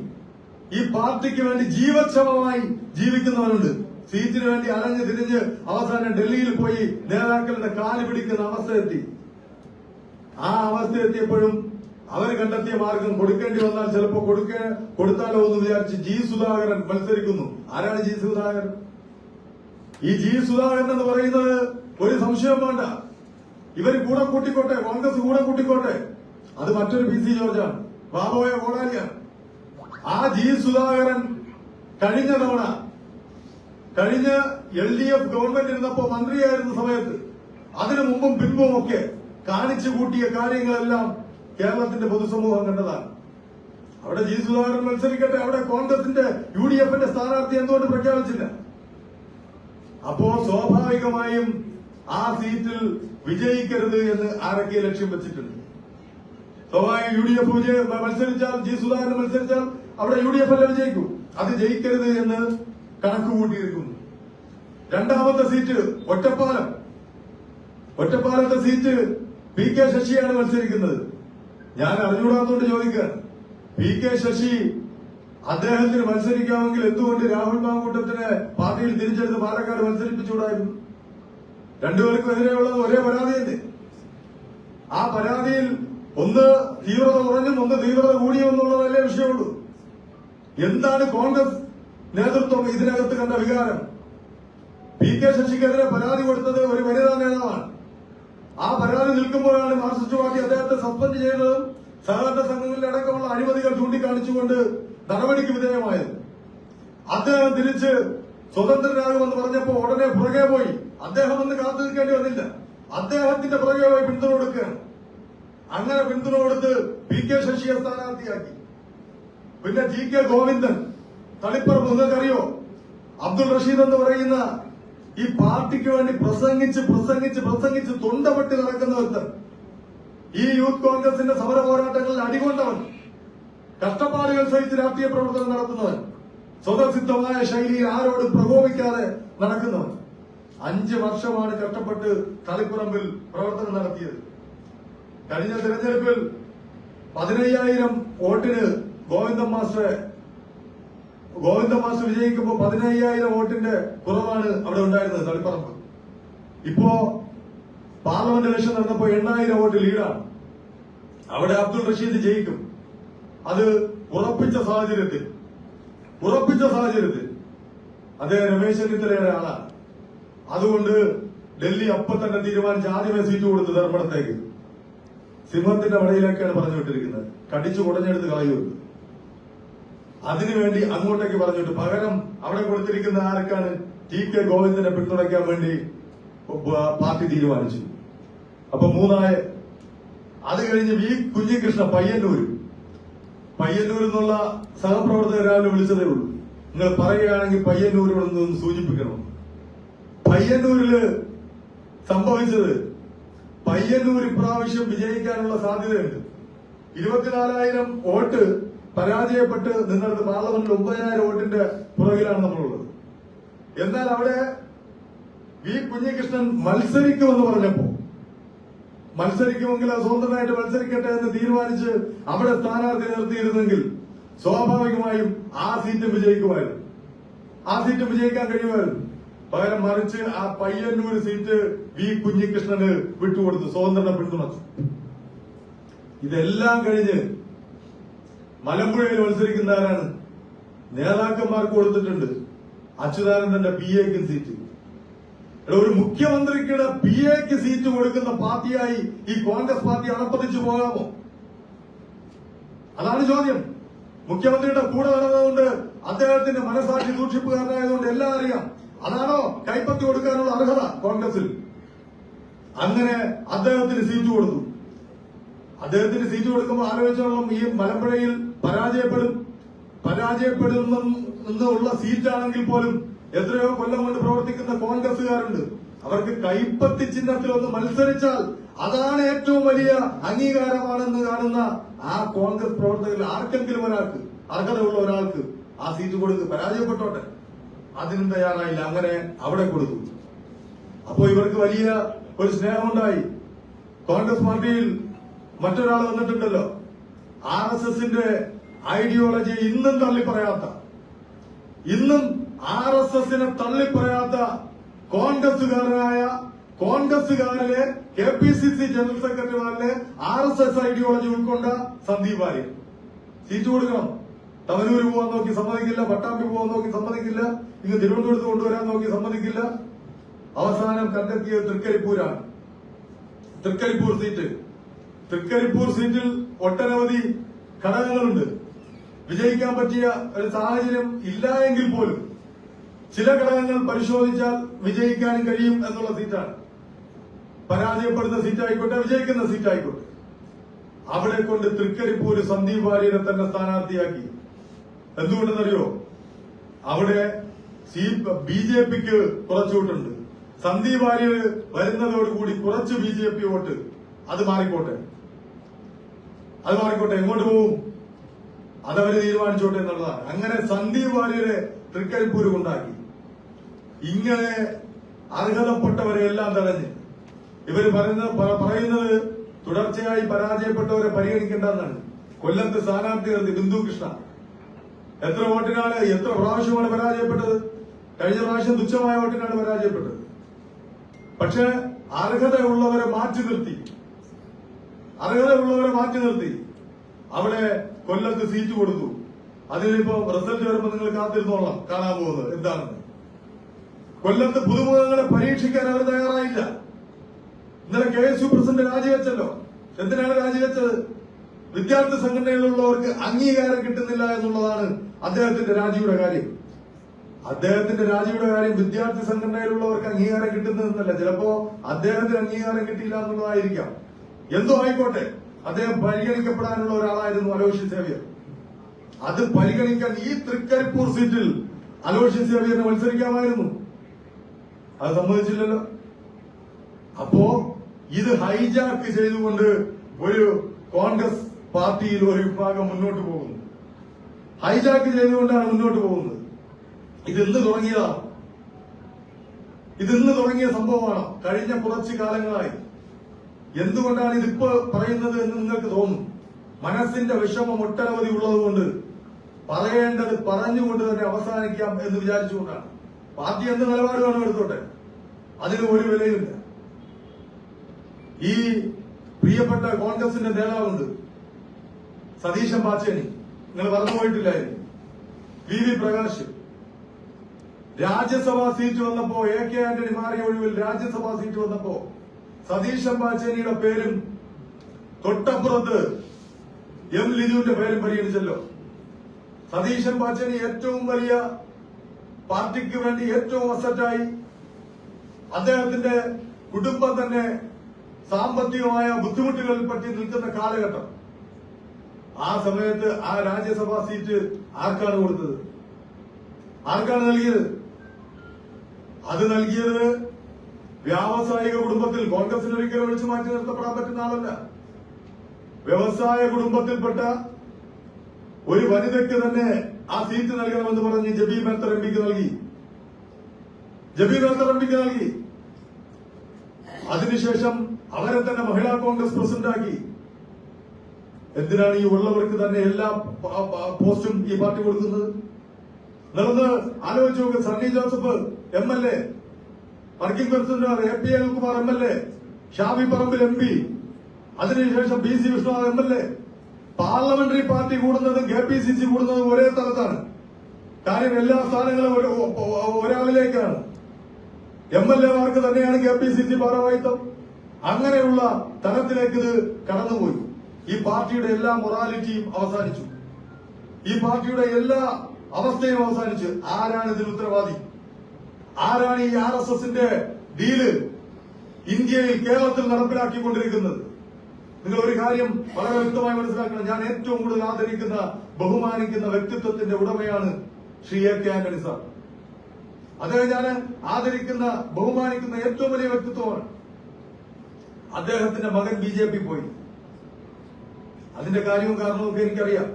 ഈ പാർട്ടിക്ക് വേണ്ടി ജീവക്ഷമമായി ജീവിക്കുന്നവരുണ്ട്. സീറ്റിന് വേണ്ടി അലഞ്ഞ് തിരിഞ്ഞ് അവസാനം ഡൽഹിയിൽ പോയി നേതാക്കളുടെ കാല് പിടിക്കുന്ന അവസ്ഥയെത്തി. ആ അവസ്ഥയെത്തിയപ്പോഴും അവർ കണ്ടെത്തിയ മാർഗം, കൊടുക്കേണ്ടി വന്നാൽ ചിലപ്പോ കൊടുത്താലോ എന്ന് വിചാരിച്ച് G. സുധാകരൻ മത്സരിക്കുന്നു. ആരാണ് G. സുധാകരൻ? ഈ G. സുധാകരൻ എന്ന് പറയുന്നത് ഒരു സംശയം വേണ്ട, ഇവര് കൂടെ കൂട്ടിക്കോട്ടെ, കോൺഗ്രസ് കൂടെ കൂട്ടിക്കോട്ടെ, അത് മറ്റൊരു PC ജോർജാണ്, ബാബോയെ കോടാലിയാണ്. ആ G. സുധാകരൻ കഴിഞ്ഞ LDF ഗവൺമെന്റ് ഇരുന്നപ്പോ മന്ത്രിയായിരുന്ന സമയത്ത് അതിനു മുമ്പും പിൻപും ഒക്കെ കാണിച്ചു കൂട്ടിയ കാര്യങ്ങളെല്ലാം കേരളത്തിന്റെ പൊതുസമൂഹം കണ്ടതാണ്. അവിടെ G. സുധാകരൻ മത്സരിക്കട്ടെ, അവിടെ കോൺഗ്രസിന്റെ UDFന്റെ സ്ഥാനാർത്ഥി എന്തുകൊണ്ട് പ്രഖ്യാപിച്ചില്ല? അപ്പോ സ്വാഭാവികമായും ആ സീറ്റിൽ വിജയിക്കരുത് എന്ന് ആരൊക്കെ ലക്ഷ്യം വെച്ചിട്ടുണ്ട്. സ്വാഭാവികം UDF മത്സരിച്ചാൽ, G. സുധാകരൻ മത്സരിച്ചാൽ അവിടെ UDF അല്ല വിജയിക്കും, അത് ജയിക്കരുത് എന്ന് കണക്കുകൂട്ടിയിരിക്കുന്നു. രണ്ടാമത്തെ സീറ്റ് ഒറ്റപ്പാലത്തെ സീറ്റ് PK ശശിയാണ് മത്സരിക്കുന്നത്. ഞാൻ അറിഞ്ഞുകൂടാത്തോണ്ട് ചോദിക്കുകയാണ്, PK ശശി അദ്ദേഹത്തിന് മത്സരിക്കാമെങ്കിൽ എന്തുകൊണ്ട് രാഹുൽ മാങ്കൂട്ടത്തിനെ പാർട്ടിയിൽ തിരിച്ചെടുത്ത് പാലക്കാട് മത്സരിപ്പിച്ചുകൂടായിരുന്നു? രണ്ടുപേർക്കും എതിരെയുള്ളത് ഒരേ പരാതി തന്നെ. ആ പരാതിയിൽ ഒന്ന് തീവ്രത കുറഞ്ഞും ഒന്ന് തീവ്രത കൂടിയും എന്നുള്ളതല്ലേ വിഷയമുള്ളൂ. എന്താണ് കോൺഗ്രസ് നേതൃത്വം ഇതിനകത്ത് കണ്ട വികാരം? PK ശശിക്കെതിരെ പരാതി കൊടുത്തത് ഒരു വനിതാ നേതാവാണ്. ആ പരാതി നിൽക്കുമ്പോഴാണ് മാർക്സിസ്റ്റ് പാർട്ടി അദ്ദേഹത്തെ സസ്പെൻഡ് ചെയ്തതും സഹകരണ സംഘങ്ങളിലെ അടക്കമുള്ള അഴിമതികൾ ചൂണ്ടിക്കാണിച്ചുകൊണ്ട് നടപടിക്ക് വിധേയമായത്. അദ്ദേഹം തിരിച്ച് സ്വതന്ത്രനാകുമെന്ന് പറഞ്ഞപ്പോ ഉടനെ പുറകെ പോയി. അദ്ദേഹം ഒന്ന് കാത്തു നിൽക്കേണ്ടി വന്നില്ല, അദ്ദേഹത്തിന്റെ പുറകെ പോയി പിന്തുണ കൊടുക്കുകയാണ്. അങ്ങനെ പിന്തുണ കൊടുത്ത് PK ശശിയെ സ്ഥാനാർത്ഥിയാക്കി. പിന്നെ GK ഗോവിന്ദൻ, തളിപ്പറമ്പ്, നിങ്ങൾക്കറിയോ, അബ്ദുൾ റഷീദ് എന്ന് പറയുന്ന ഈ പാർട്ടിക്ക് വേണ്ടി പ്രസംഗിച്ച് തൊണ്ടപെട്ട് നടക്കുന്നവർ, ഈ യൂത്ത് കോൺഗ്രസിന്റെ സമര പോരാട്ടങ്ങളിൽ അടികൊണ്ടവൻ, കഷ്ടപ്പാടുകൾ സഹിച്ച് രാഷ്ട്രീയ പ്രവർത്തനം നടത്തുന്നവൻ, സ്വതസിദ്ധമായ ശൈലിയിൽ ആരോടും പ്രകോപിക്കാതെ നടക്കുന്നവർ. 5 വർഷമാണ് കഷ്ടപ്പെട്ട് തളിപ്പറമ്പിൽ പ്രവർത്തനം നടത്തിയത്. കഴിഞ്ഞ തെരഞ്ഞെടുപ്പിൽ 15,000 വോട്ടിന് ഗോവിന്ദൻ മാസ്റ്റർ വിജയിക്കുമ്പോൾ 15,000 വോട്ടിന്റെ കുറവാണ് അവിടെ ഉണ്ടായിരുന്നത് തളിപ്പറമ്പ്. ഇപ്പോ പാർലമെന്റ് ഇലക്ഷൻ നടന്നപ്പോ 8,000 വോട്ട് ലീഡാണ്. അവിടെ അബ്ദുൾ റഷീദ് ജയിക്കും. അത് ഉറപ്പിച്ച സാഹചര്യത്തിൽ അദ്ദേഹം രമേശ് ചെന്നിത്തലയുടെ ആളാണ്. അതുകൊണ്ട് ഡൽഹി അപ്പൊ തന്നെ തീരുമാനിച്ച് ആദ്യമേ സീറ്റ് കൊടുത്ത് ധർമ്മടത്തേക്ക്. സിംഹത്തിന്റെ വടയിലേക്കാണ് പറഞ്ഞു വിട്ടിരിക്കുന്നത്. കടിച്ചു കുടഞ്ഞെടുത്ത് കളയുമെന്ന്. അതിനുവേണ്ടി അങ്ങോട്ടേക്ക് പറഞ്ഞിട്ട് പകരം അവിടെ കൊടുത്തിരിക്കുന്ന ആർക്കാണ്? ടി.കെ. ഗോവിന്ദനെ പിന്തുണയ്ക്കാൻ വേണ്ടി പാർട്ടി തീരുമാനിച്ചു. അപ്പൊ 3. അത് കഴിഞ്ഞ് വി കുഞ്ഞികൃഷ്ണ പയ്യന്നൂരിൽ നിന്നുള്ള സഹപ്രവർത്തകർ രാവിലെ വിളിച്ചതേ ഉള്ളൂ. നിങ്ങൾ പറയുകയാണെങ്കിൽ പയ്യന്നൂരിനോടൊന്ന് സൂചിപ്പിക്കണം. പയ്യന്നൂരില് സംഭവിച്ചത്, പയ്യന്നൂർ ഇപ്രാവശ്യം വിജയിക്കാനുള്ള സാധ്യതയുണ്ട്. 24,000 വോട്ട് പരാജയപ്പെട്ട് നിന്നിടത്ത് പാർലമെന്റിൽ 9,000 വോട്ടിന്റെ പുറകിലാണ് നമ്മളുള്ളത്. എന്നാൽ അവിടെ വി കുഞ്ഞികൃഷ്ണൻ മത്സരിക്കുമെന്ന് പറഞ്ഞപ്പോ, മത്സരിക്കുമെങ്കിൽ സ്വതന്ത്രമായിട്ട് മത്സരിക്കട്ടെ എന്ന് തീരുമാനിച്ച് അവിടെ സ്ഥാനാർത്ഥി നിർത്തിയിരുന്നെങ്കിൽ സ്വാഭാവികമായും ആ സീറ്റ് വിജയിക്കാൻ കഴിയുമായിരുന്നു. പകരം മറിച്ച് ആ പയ്യന്നൂർ സീറ്റ് വി കുഞ്ഞികൃഷ്ണന് വിട്ടുകൊടുത്തു, സ്വതന്ത്രനെ പിന്തുണച്ചു. ഇതെല്ലാം കഴിഞ്ഞ് മലമ്പുഴയിൽ മത്സരിക്കുന്ന ആരാണ്? നേതാക്കന്മാർക്ക് കൊടുത്തിട്ടുണ്ട്. അച്യുതാനന്ദന്റെ PA-ക്ക് സീറ്റ്. ഒരു മുഖ്യമന്ത്രിക്കുടെ PA-ക്ക് സീറ്റ് കൊടുക്കുന്ന പാർട്ടിയായി ഈ കോൺഗ്രസ് പാർട്ടി അണപ്പതിച്ചു പോകാമോ? അതാണ് ചോദ്യം. മുഖ്യമന്ത്രിയുടെ കൂടെ നടന്നതുകൊണ്ട്, അദ്ദേഹത്തിന്റെ മനസാക്ഷി സൂക്ഷിപ്പുകാരനായതുകൊണ്ട് എല്ലാം അറിയാം. അതാണോ കൈപ്പത്തി കൊടുക്കാനുള്ള അർഹത കോൺഗ്രസിൽ? അങ്ങനെ അദ്ദേഹത്തിന് സീറ്റ് കൊടുത്തു. അദ്ദേഹത്തിന് സീറ്റ് കൊടുക്കുമ്പോൾ ആലോചിച്ചോളം, ഈ മലമ്പുഴയിൽ പരാജയപ്പെടുന്നുള്ള സീറ്റാണെങ്കിൽ പോലും എത്രയോ കൊല്ലം കൊണ്ട് പ്രവർത്തിക്കുന്ന കോൺഗ്രസുകാരുണ്ട്. അവർക്ക് കൈപ്പത്തി ചിഹ്നത്തിൽ ഒന്ന് മത്സരിച്ചാൽ അതാണ് ഏറ്റവും വലിയ അംഗീകാരമാണെന്ന് കാണുന്ന ആ കോൺഗ്രസ് പ്രവർത്തകരിൽ ആർക്കെങ്കിലും ഒരാൾക്ക്, അർഹതയുള്ള ഒരാൾക്ക് ആ സീറ്റ് കൊടുത്ത് പരാജയപ്പെട്ടോട്ടെ. അതിനും തയ്യാറായില്ല. അങ്ങനെ അവിടെ കൊടുത്തു. അപ്പോ ഇവർക്ക് വലിയ ഒരു സ്നേഹമുണ്ടായി. കോൺഗ്രസ് പാർട്ടിയിൽ മറ്റൊരാൾ വന്നിട്ടുണ്ടല്ലോ, RSSന്റെ ഐഡിയോളജി ഇന്നും RSSനെ തള്ളിപ്പറയാത്ത കോൺഗ്രസുകാരിലെ KPCC ജനറൽ സെക്രട്ടറിമാരിലെ RSS ഐഡിയോളജി ഉൾക്കൊണ്ട സന്ദീപ് വാര്യർ സീറ്റ് കൊടുക്കണം. തവനൂര് പോകാൻ നോക്കി സമ്മതിക്കില്ല, പട്ടാമ്പി പോകാൻ നോക്കി സമ്മതിക്കില്ല, ഇങ്ങ് തിരുവനന്തപുരത്ത് കൊണ്ടുവരാൻ നോക്കി സമ്മതിക്കില്ല. അവസാനം കണ്ടെത്തിയത് തൃക്കരിപ്പൂരാണ്. തൃക്കരിപ്പൂർ സീറ്റിൽ ഒട്ടനവധി ഘടകങ്ങളുണ്ട്. വിജയിക്കാൻ പറ്റിയ ഒരു സാഹചര്യം ഇല്ല എങ്കിൽ പോലും ചില ഘടകങ്ങൾ പരിശോധിച്ചാൽ വിജയിക്കാനും കഴിയും എന്നുള്ള സീറ്റാണ്. പരാജയപ്പെടുന്ന സീറ്റായിക്കോട്ടെ, വിജയിക്കുന്ന സീറ്റായിക്കോട്ടെ, അവിടെ കൊണ്ട് തൃക്കരിപ്പൂര് സന്ദീപ് വാര്യരെ തന്നെ സ്ഥാനാർത്ഥിയാക്കി. എന്തുകൊണ്ടെന്നറിയോ? അവിടെ BJPക്ക് കുറച്ചു വോട്ടുണ്ട്. സന്ദീപ് വാര്യർ വരുന്നതോടുകൂടി കുറച്ച് BJP വോട്ട് അത് മാറിക്കോട്ടെ. എങ്ങോട്ട് പോവും അതവര് തീരുമാനിച്ചോട്ടെ എന്നുള്ളതാണ്. അങ്ങനെ സന്ദീപ് വാര്യരെ തൃക്കരിപ്പൂര് കൊണ്ടാക്കി. ഇങ്ങനെ അർഹതപ്പെട്ടവരെ എല്ലാം തടഞ്ഞ് ഇവര് പറയുന്നത് തുടർച്ചയായി പരാജയപ്പെട്ടവരെ പരിഗണിക്കേണ്ടെന്നാണ്. കൊല്ലത്ത് സ്ഥാനാർത്ഥി നിർത്തി ബിന്ദു കൃഷ്ണ എത്ര പ്രാവശ്യമാണ് പരാജയപ്പെട്ടത്? കഴിഞ്ഞ പ്രാവശ്യം തുച്ഛമായ വോട്ടിനാണ് പരാജയപ്പെട്ടത്. പക്ഷെ അർഹതയുള്ളവരെ മാറ്റി നിർത്തി അവിടെ കൊല്ലത്ത് സീറ്റ് കൊടുത്തു. അതിനിപ്പോ റിസൾട്ട് വരുമ്പോൾ നിങ്ങൾ കാത്തിരുന്നോളാം കാണാൻ പോകുന്നത് എന്താണെന്ന്. കൊല്ലത്ത് പുതുമുഖങ്ങളെ പരീക്ഷിക്കാൻ അവർ തയ്യാറായില്ല. ഇന്നലെ KSU പ്രസിഡന്റ് രാജിവെച്ചല്ലോ. എന്തിനാണ് രാജിവെച്ചത്? വിദ്യാർത്ഥി സംഘടനയിലുള്ളവർക്ക് അംഗീകാരം കിട്ടുന്നില്ല എന്നുള്ളതാണ് അദ്ദേഹത്തിന്റെ രാജിയുടെ കാര്യം. വിദ്യാർത്ഥി സംഘടനയിലുള്ളവർക്ക് അംഗീകാരം കിട്ടുന്നതെന്നല്ല, ചിലപ്പോ അദ്ദേഹത്തിന് അംഗീകാരം കിട്ടിയില്ല എന്നുള്ളതായിരിക്കാം. എന്തോ ആയിക്കോട്ടെ, അദ്ദേഹം പരിഗണിക്കപ്പെടാനുള്ള ഒരാളായിരുന്നു അലോഷ്യസ് സേവ്യർ. അത് പരിഗണിക്കാൻ ഈ തൃക്കരിപ്പൂർ സീറ്റിൽ അലോഷ്യസ് സേവ്യറിന് മത്സരിക്കാമായിരുന്നു. അത് സമ്മതിച്ചില്ലല്ലോ. അപ്പോ ഇത് ഹൈജാക്ക് ചെയ്തുകൊണ്ട് ഒരു കോൺഗ്രസ് പാർട്ടിയിൽ ഒരു വിഭാഗം മുന്നോട്ട് പോകുന്നു. ഹൈജാക്ക് ചെയ്തുകൊണ്ടാണ് മുന്നോട്ട് പോകുന്നത്. ഇതിന്ന് തുടങ്ങിയതാണ്. ഇതിന്ന് തുടങ്ങിയ സംഭവമാണ്. കഴിഞ്ഞ കുറച്ചു കാലങ്ങളായി. എന്തുകൊണ്ടാണ് ഇതിപ്പോ പറയുന്നത് എന്ന് നിങ്ങൾക്ക് തോന്നും. മനസ്സിന്റെ വിഷമം ഒട്ടനവധി ഉള്ളതുകൊണ്ട് പറയേണ്ടത് പറഞ്ഞുകൊണ്ട് തന്നെ അവസാനിക്കാം എന്ന് വിചാരിച്ചുകൊണ്ടാണ്. പാർട്ടി എന്ത് നിലപാട് വേണം എടുത്തോട്ടെ, അതിന് ഒരു വിലയില്ല. ഈ പ്രിയപ്പെട്ട കോൺഗ്രസിന്റെ നേതാവുണ്ട് സതീശൻ പാച്ചേനി, നിങ്ങൾ മറന്നുപോയിട്ടില്ലായിരുന്നു. വി പ്രകാശ് രാജ്യസഭാ സീറ്റ് വന്നപ്പോ, AK ആന്റണി മാറിയ ഒഴിവിൽ രാജ്യസഭാ സീറ്റ് വന്നപ്പോ സതീശൻ പാച്ചേനിയുടെ പേരും തൊട്ടപ്പുറത്ത് M ലിജുവിന്റെ പേരും പരിഗണിച്ചല്ലോ. സതീശൻ പാച്ചേനി ഏറ്റവും വലിയ പാർട്ടിക്ക് വേണ്ടി ഏറ്റവും അസറ്റായി, അദ്ദേഹത്തിന്റെ കുടുംബം തന്നെ സാമ്പത്തികമായ ബുദ്ധിമുട്ടുകളിൽ പറ്റി നിൽക്കുന്ന കാലഘട്ടം. ആ സമയത്ത് ആ രാജ്യസഭാ സീറ്റ് ആർക്കാണ് കൊടുത്തത്? ആർക്കാണ് നൽകിയത്? അത് നൽകിയത് വ്യാവസായിക കുടുംബത്തിൽ, കോൺഗ്രസിന് ഒരിക്കലും ഒഴിച്ചു മാറ്റി നിർത്തപ്പെടാൻ പറ്റുന്ന ആളല്ല. വ്യവസായ കുടുംബത്തിൽപ്പെട്ട ഒരു വനിതയ്ക്ക് തന്നെ ആ സീറ്റ് നൽകണമെന്ന് പറഞ്ഞ് ജബി മേത്തർ എംപിക്ക് നൽകി. അതിനുശേഷം അവരെ തന്നെ മഹിളാ കോൺഗ്രസ് പ്രസിഡന്റാക്കി. എന്തിനാണ് ഈ ഉള്ളവർക്ക് തന്നെ എല്ലാ പോസ്റ്റും ഈ പാർട്ടി കൊടുക്കുന്നത്? നടന്ന് ആലോചിച്ച് നോക്ക്. Sunny Joseph MLA, working president AP Anilkumar MLA, Shafi Parambil MP, അതിനുശേഷം BC Vishnunath MLA. Parliamentary party കൂടുന്നതും KPCC കൂടുന്നതും ഒരേ സ്ഥലത്താണ്. കാര്യം എല്ലാ സ്ഥാനങ്ങളും ഒരാളിലേക്കാണ്. MLA-മാർക്ക് തന്നെയാണ് KPCC ഭാരവാഹിത്വം. അങ്ങനെയുള്ള തലത്തിലേക്ക് ഇത് കടന്നുപോയി. ഈ പാർട്ടിയുടെ എല്ലാ മൊറാലിറ്റിയും അവസാനിച്ചു. ഈ പാർട്ടിയുടെ എല്ലാ അവസ്ഥയും അവസാനിച്ച്. ആരാണ് ഇതിന് ഉത്തരവാദി? ആരാണ് ഈ RSSന്റെ ഡീല് ഇന്ത്യയിൽ, കേരളത്തിൽ നടപ്പിലാക്കിക്കൊണ്ടിരിക്കുന്നത്? നിങ്ങൾ ഒരു കാര്യം വളരെ വ്യക്തമായി മനസ്സിലാക്കണം. ഞാൻ ഏറ്റവും കൂടുതൽ ആദരിക്കുന്ന, ബഹുമാനിക്കുന്ന വ്യക്തിത്വത്തിന്റെ ഉടമയാണ് ശ്രീ AK ആന്റണി സാർ. അദ്ദേഹം ഞാൻ ആദരിക്കുന്ന, ബഹുമാനിക്കുന്ന ഏറ്റവും വലിയ വ്യക്തിത്വമാണ്. അദ്ദേഹത്തിന്റെ മകൻ BJP പോയി. അതിന്റെ കാര്യവും കാരണമൊക്കെ എനിക്കറിയാം.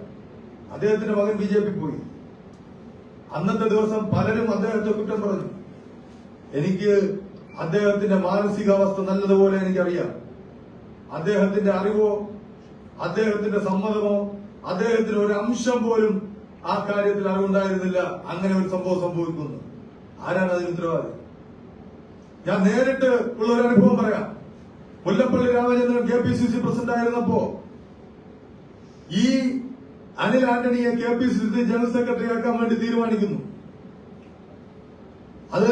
അദ്ദേഹത്തിന്റെ മകൻ BJP പോയി. അന്നത്തെ ദിവസം പലരും അദ്ദേഹത്തെ കുറ്റം പറഞ്ഞു. എനിക്ക് അദ്ദേഹത്തിന്റെ മാനസികാവസ്ഥ നല്ലതുപോലെ എനിക്കറിയാം. അദ്ദേഹത്തിന്റെ അറിവോ അദ്ദേഹത്തിന്റെ സമ്മതമോ അദ്ദേഹത്തിന് ഒരു അംശം പോലും ആ കാര്യത്തിൽ അറിവുണ്ടായിരുന്നില്ല. അങ്ങനെ ഒരു സംഭവം സംഭവിക്കുന്നു. ആരാണ് അതിന് ഉത്തരവാദി? ഞാൻ നേരിട്ട് ഉള്ള ഒരു അനുഭവം പറയാം. മുല്ലപ്പള്ളി രാമചന്ദ്രൻ KPCC പ്രസിഡന്റ് ആയിരുന്നപ്പോ ഈ അനിൽ ആന്റണിയെ KPCC ജനറൽ സെക്രട്ടറി ആക്കാൻ വേണ്ടി തീരുമാനിക്കുന്നു. അത്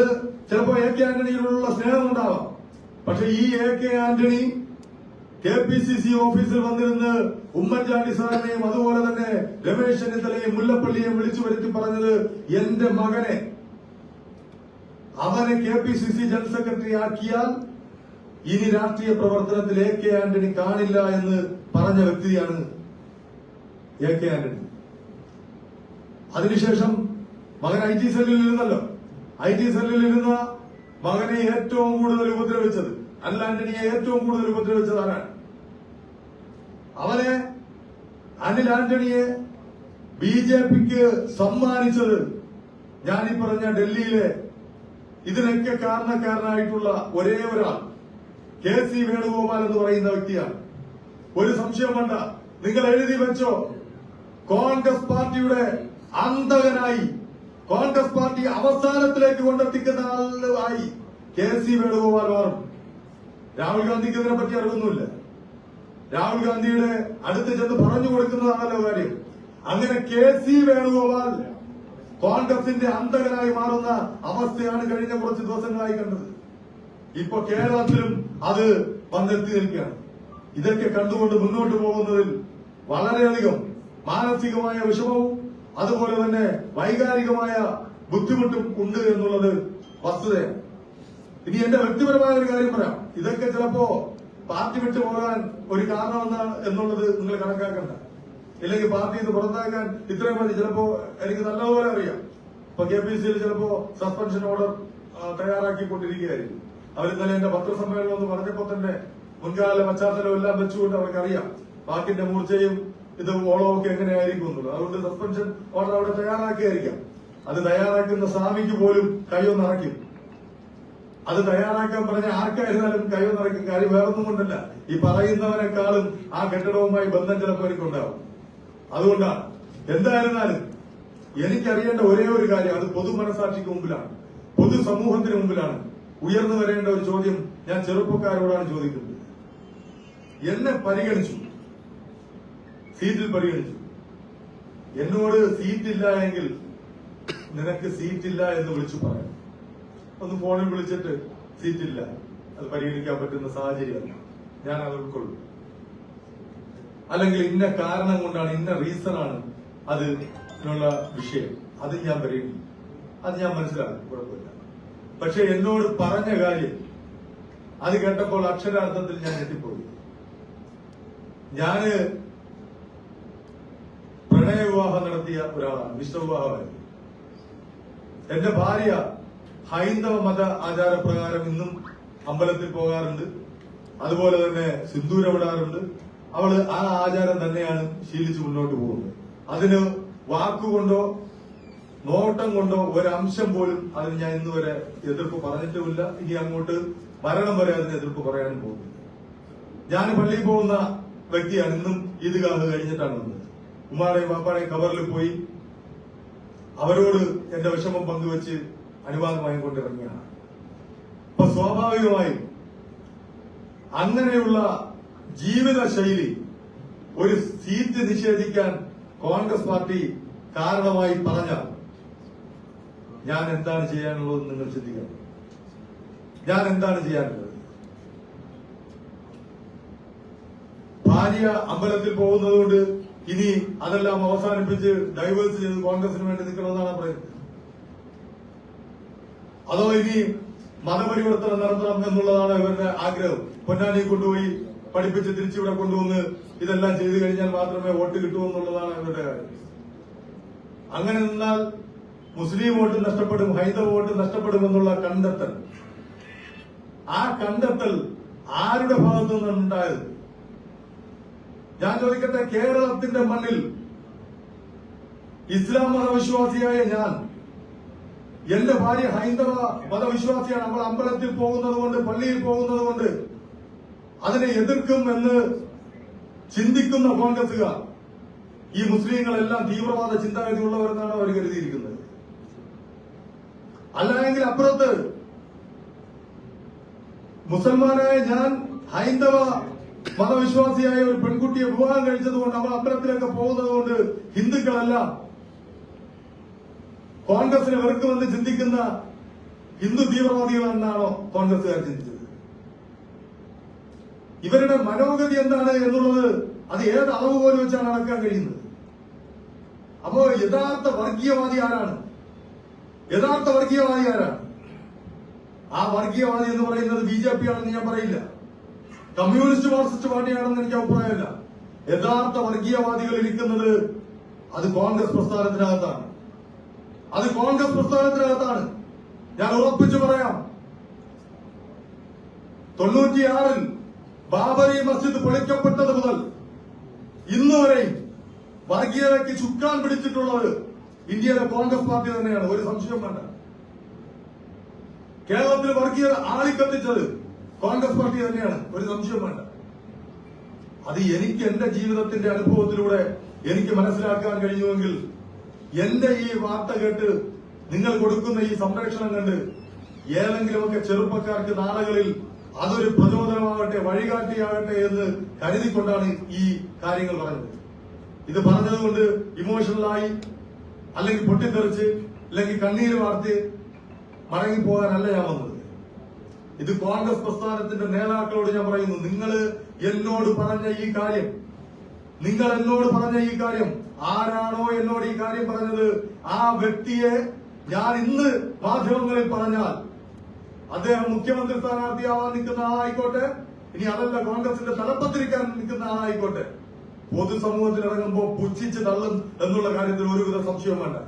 ചിലപ്പോ AK ആന്റണിയിലുള്ള സ്നേഹമുണ്ടാവാം. പക്ഷെ ഈ AK ആന്റണി KPCC ഓഫീസിൽ വന്നിരുന്ന് ഉമ്മൻചാണ്ടി സാറിനെയും അതുപോലെ തന്നെ രമേശ് ചെന്നിത്തലയും മുല്ലപ്പള്ളിയെയും വിളിച്ചു വരുത്തി പറഞ്ഞത്, എന്റെ മകനെ, അവനെ KPCC ജനറൽ സെക്രട്ടറി ആക്കിയാൽ ഇനി രാഷ്ട്രീയ പ്രവർത്തനത്തിൽ AK ആന്റണി കാണില്ല എന്ന് പറഞ്ഞ വ്യക്തിയാണ് AK ആന്റണി. അതിനുശേഷം മകൻ IT സെല്ലിൽ ഇരുന്നല്ലോ. IT സെല്ലിൽ ഇരുന്ന മകനെ ഏറ്റവും കൂടുതൽ ഉപദ്രവിച്ചത്, അനിൽ ആന്റണിയെ ഏറ്റവും കൂടുതൽ ഉപദ്രവിച്ചത് ആരാണ്? അവനെ, അനിൽ ആന്റണിയെ BJPക്ക് സമ്മാനിച്ചത് ഞാനീ പറഞ്ഞ ഡൽഹിയിലെ ഇതിനൊക്കെ കാരണക്കാരനായിട്ടുള്ള ഒരേ ഒരാൾ KC വേണുഗോപാൽ എന്ന് പറയുന്ന വ്യക്തിയാണ്. ഒരു സംശയം വേണ്ട, നിങ്ങൾ എഴുതി വെച്ചോ. കോൺഗ്രസ് പാർട്ടിയുടെ അന്തകനായി, കോൺഗ്രസ് പാർട്ടി അവസാനത്തിലേക്ക് കൊണ്ടെത്തിക്കുന്ന ആളായി KC വേണുഗോപാൽ മാറും. രാഹുൽ ഗാന്ധിക്ക് ഇതിനെ പറ്റി അറിവൊന്നുമില്ല. രാഹുൽ ഗാന്ധിയുടെ അടുത്ത് ചെന്ന് പറഞ്ഞു കൊടുക്കുന്നതാണല്ലോ കാര്യം. അങ്ങനെ KC വേണുഗോപാൽ കോൺഗ്രസിന്റെ അന്തകനായി മാറുന്ന അവസ്ഥയാണ് കഴിഞ്ഞ കുറച്ച് ദിവസങ്ങളായി കണ്ടത്. ഇപ്പൊ കേരളത്തിലും അത് വന്നെത്തി നിൽക്കുകയാണ്. ഇതൊക്കെ കണ്ടുകൊണ്ട് മുന്നോട്ട് പോകുന്നതിൽ വളരെയധികം മാനസികമായ വിഷമവും അതുപോലെ തന്നെ വൈകാരികമായ ബുദ്ധിമുട്ടും ഉണ്ട് എന്നുള്ളത് വസ്തുതയാണ്. ഇനി എന്റെ വ്യക്തിപരമായ ഒരു കാര്യം പറയാം. ഇതൊക്കെ ചിലപ്പോ പാർട്ടി വിട്ടു പോകാൻ ഒരു കാരണമെന്നാണ് എന്നുള്ളത് നിങ്ങൾ കണക്കാക്കണ്ട. ഇല്ലെങ്കിൽ പാർട്ടി ഇത് പുറത്താക്കാൻ ഇത്രയും മതി. ചിലപ്പോ എനിക്ക് നല്ലതുപോലെ അറിയാം. ഇപ്പൊ KPCയിൽ ചിലപ്പോ സസ്പെൻഷൻ ഓർഡർ തയ്യാറാക്കിക്കൊണ്ടിരിക്കുകയായിരിക്കും. അവരിന്നലെ എന്റെ പത്രസമ്മേളനം എന്ന് പറഞ്ഞപ്പോ തന്നെ മുൻകാല പശ്ചാത്തലം എല്ലാം വെച്ചുകൊണ്ട് അവർക്കറിയാം വാക്കിന്റെ മൂർച്ചയും ഇത് ഓളമൊക്കെ എങ്ങനെയായിരിക്കും എന്നുള്ളത്. അതുകൊണ്ട് സസ്പെൻഷൻ ഓർഡർ അവിടെ തയ്യാറാക്കിയായിരിക്കാം. അത് തയ്യാറാക്കുന്ന സ്വാമിക്ക് പോലും കയ്യൊന്നിറക്കും. അത് തയ്യാറാക്കാൻ പറഞ്ഞ ആർക്കായിരുന്നാലും കയ്യൊന്നിറക്കും. കാര്യം വേറൊന്നും കൊണ്ടല്ല, ഈ പറയുന്നവരെക്കാളും ആ കെട്ടിടവുമായി ബന്ധം ചിലപ്പോൾ എനിക്കുണ്ടാവും. അതുകൊണ്ടാണ്. എന്തായിരുന്നാലും എനിക്കറിയേണ്ട ഒരേ ഒരു കാര്യം, അത് പൊതു മനസാക്ഷിക്ക് മുമ്പിലാണ്, പൊതുസമൂഹത്തിന് മുമ്പിലാണ് ഉയർന്നു വരേണ്ട ഒരു ചോദ്യം ഞാൻ ചെറുപ്പക്കാരോടാണ് ചോദിക്കുന്നത്. എന്നെ പരിഗണിച്ചു, സീറ്റിൽ പരിഗണിച്ചു. എന്നോട് സീറ്റില്ല എങ്കിൽ നിനക്ക് സീറ്റില്ല എന്ന് വിളിച്ചു പറയാം. ഒന്ന് ഫോണിൽ വിളിച്ചിട്ട് സീറ്റില്ല, അത് പരിഗണിക്കാൻ പറ്റുന്ന സാഹചര്യമല്ല, ഞാൻ അത് ഉൾക്കൊള്ളും. അല്ലെങ്കിൽ ഇന്ന കാരണം കൊണ്ടാണ്, ഇന്ന റീസണാണ് അത് ുള്ള വിഷയം, അത് ഞാൻ പരിഗണിക്കും, അത് ഞാൻ മനസ്സിലാക്കും, കുഴപ്പമില്ല. പക്ഷെ എന്നോട് പറഞ്ഞ കാര്യം അത് കേട്ടപ്പോൾ അക്ഷരാർത്ഥത്തിൽ ഞാൻ ഞെട്ടിപ്പോയി. ഞാന് പ്രണയവിവാഹം നടത്തിയ ഒരാളാണ്, വിശ്വവിവാഹമായിരുന്നു. എന്റെ ഭാര്യ ഹൈന്ദവ മത ആചാരപ്രകാരം ഇന്നും അമ്പലത്തിൽ പോകാറുണ്ട്, അതുപോലെ തന്നെ സിന്ദൂരമിടാറുണ്ട്. അവള് ആ ആചാരം തന്നെയാണ് ശീലിച്ചു മുന്നോട്ട് പോകുന്നത്. അതിന് വാക്കുകൊണ്ടോ നോട്ടം കൊണ്ടോ ഒരംശം പോലും അതിന് ഞാൻ ഇന്ന് വരെ എതിർപ്പ് പറഞ്ഞിട്ടുമില്ല. ഇനി അങ്ങോട്ട് മരണം വരെ അതിന് എതിർപ്പ് പറയാനും പോകുന്നില്ല. ഞാൻ പള്ളിയിൽ പോകുന്ന വ്യക്തിയാണ്. ഇന്നും ഈദ്ഗാഹ് കഴിഞ്ഞിട്ടാണ് വന്നത്. ഉമ്മാടെയും വാപ്പാടെയും ഖബറിൽ പോയി അവരോട് എന്റെ വിഷമം പങ്കുവെച്ച് അനുവാദം വാങ്ങിക്കൊണ്ടിറങ്ങിയാണ്. അപ്പൊ സ്വാഭാവികമായും അങ്ങനെയുള്ള ജീവിത ശൈലി ഒരു സീറ്റ് നിഷേധിക്കാൻ കോൺഗ്രസ് പാർട്ടി കാരണമായി പറഞ്ഞാൽ ഞാൻ എന്താണ് ചെയ്യാനുള്ളത് നിങ്ങൾ ചിന്തിക്കണം. ഞാൻ എന്താണ് ചെയ്യാനുള്ളത്? ഭാര്യ അമ്പലത്തിൽ പോകുന്നതുകൊണ്ട് ഇനി അതെല്ലാം അവസാനിപ്പിച്ച് ഡൈവേഴ്സ് ചെയ്ത് കോൺഗ്രസിന് വേണ്ടി നിൽക്കണമെന്നാണ് പറയുന്നത്. അതോ ഇനി മതപരിവർത്തനം നടത്തണം എന്നുള്ളതാണ് ഇവരുടെ ആഗ്രഹം? പൊന്നാനി കൊണ്ടുപോയി പഠിപ്പിച്ച് തിരിച്ചിവിടെ കൊണ്ടുവന്ന് ഇതെല്ലാം ചെയ്തു കഴിഞ്ഞാൽ മാത്രമേ വോട്ട് കിട്ടൂ എന്നുള്ളതാണ് ഇവരുടെ കാര്യം. അങ്ങനെ നിന്നാൽ മുസ്ലിം വോട്ട് നഷ്ടപ്പെടും, ഹൈന്ദവ വോട്ട് നഷ്ടപ്പെടുമെന്നുള്ള കണ്ടെത്തൽ, ആ കണ്ടെത്തൽ ആരുടെ ഭാഗത്തു നിന്നുണ്ടായത്? ഞാൻ ചോദിക്കട്ടെ, കേരളത്തിന്റെ മണ്ണിൽ ഇസ്ലാം മതവിശ്വാസിയായ ഞാൻ, എന്റെ ഭാര്യ ഹൈന്ദവ മതവിശ്വാസിയാണ്, അവൾ അമ്പലത്തിൽ പോകുന്നത് കൊണ്ട്, പള്ളിയിൽ പോകുന്നത് കൊണ്ട് അതിനെ എതിർക്കും എന്ന് ചിന്തിക്കുന്ന കോൺഗ്രസുകാർ ഈ മുസ്ലിങ്ങളെല്ലാം തീവ്രവാദ ചിന്താഗതി ഉള്ളവരെന്നാണ് അവർ കരുതിയിരിക്കുന്നത്. അല്ലെങ്കിൽ അപ്പുറത്ത് മുസൽമാനായ ഞാൻ ഹൈന്ദവ മതവിശ്വാസിയായ ഒരു പെൺകുട്ടിയെ വിവാഹം കഴിച്ചതുകൊണ്ട്, അവൾ അമ്പലത്തിലൊക്കെ പോകുന്നത് കൊണ്ട് ഹിന്ദുക്കളെല്ലാം കോൺഗ്രസിനെ വെറുക്കുമെന്ന് ചിന്തിക്കുന്ന ഹിന്ദു തീവ്രവാദികളെന്നാണോ കോൺഗ്രസുകാർ ചിന്തിച്ചത്? ഇവരുടെ മനോഗതി എന്താണ് എന്നുള്ളത് അത് ഏത് അളവ് പോലെ വെച്ചാണ് അളക്കാൻ കഴിയുന്നത്? അപ്പോ യഥാർത്ഥ വർഗീയവാദി ആരാണ്? യഥാർത്ഥ വർഗീയവാദി ആരാണ്? ആ വർഗീയവാദി എന്ന് പറയുന്നത് BJP ആണെന്ന് ഞാൻ പറയില്ല, കമ്മ്യൂണിസ്റ്റ് മാർക്സിസ്റ്റ് പാർട്ടിയാണെന്ന് എനിക്ക് അഭിപ്രായമില്ല. യഥാർത്ഥ വർഗീയവാദികൾ ഇരിക്കുന്നത് അത് കോൺഗ്രസ് പ്രസ്ഥാനത്തിനകത്താണ്. അത് കോൺഗ്രസ് പ്രസ്ഥാനത്തിനകത്താണ്. ഞാൻ ഉറപ്പിച്ചു പറയാം, 96-ൽ ബാബറി മസ്ജിദ് പൊളിക്കപ്പെട്ടത് മുതൽ ഇന്നുവരെയും വർഗീയതയ്ക്ക് ചുക്കാൻ പിടിച്ചിട്ടുള്ളത് ഇന്ത്യയിലെ കോൺഗ്രസ് പാർട്ടി തന്നെയാണ്, ഒരു സംശയം വേണ്ട. കേരളത്തിൽ വർഗീയത ആളിക്കത്തിച്ചത് കോൺഗ്രസ് പാർട്ടി തന്നെയാണ്, ഒരു സംശയം വേണ്ട. അത് എനിക്ക് എന്റെ ജീവിതത്തിന്റെ അനുഭവത്തിലൂടെ എനിക്ക് മനസ്സിലാക്കാൻ കഴിഞ്ഞുവെങ്കിൽ, എന്റെ ഈ വാർത്ത കേട്ട് നിങ്ങൾ കൊടുക്കുന്ന ഈ സംരക്ഷണം കണ്ട് ഏതെങ്കിലുമൊക്കെ ചെറുപ്പക്കാർക്ക് നാളുകളിൽ അതൊരു പ്രചോദനമാകട്ടെ, വഴികാട്ടിയാകട്ടെ എന്ന് കരുതിക്കൊണ്ടാണ് ഈ കാര്യങ്ങൾ പറഞ്ഞത്. ഇത് പറഞ്ഞതുകൊണ്ട് ഇമോഷണലായി അല്ലെങ്കിൽ പൊട്ടിത്തെറിച്ച് അല്ലെങ്കിൽ കണ്ണീര് വാർത്ത് മടങ്ങിപ്പോകാനല്ല ഞാൻ വന്നത്. ഇത് കോൺഗ്രസ് പ്രസ്ഥാനത്തിന്റെ നേതാക്കളോട് ഞാൻ പറയുന്നു, നിങ്ങൾ എന്നോട് പറഞ്ഞ ഈ കാര്യം, നിങ്ങൾ എന്നോട് പറഞ്ഞ ഈ കാര്യം, ആരാണോ എന്നോട് ഈ കാര്യം പറഞ്ഞത് ആ വ്യക്തിയെ ഞാൻ ഇന്ന് മാധ്യമങ്ങളിൽ പറഞ്ഞാൽ അദ്ദേഹം മുഖ്യമന്ത്രി സ്ഥാനാർത്ഥിയാവാൻ നിൽക്കുന്ന ആളായിക്കോട്ടെ, ഇനി അതല്ല കോൺഗ്രസിന്റെ തലപ്പത്തിരിക്കാൻ നിൽക്കുന്ന ആളായിക്കോട്ടെ, പൊതുസമൂഹത്തിൽ ഇറങ്ങുമ്പോൾ പുച്ഛിച്ച് തള്ളും എന്നുള്ള കാര്യത്തിൽ ഒരുവിധ സംശയവും വേണ്ട.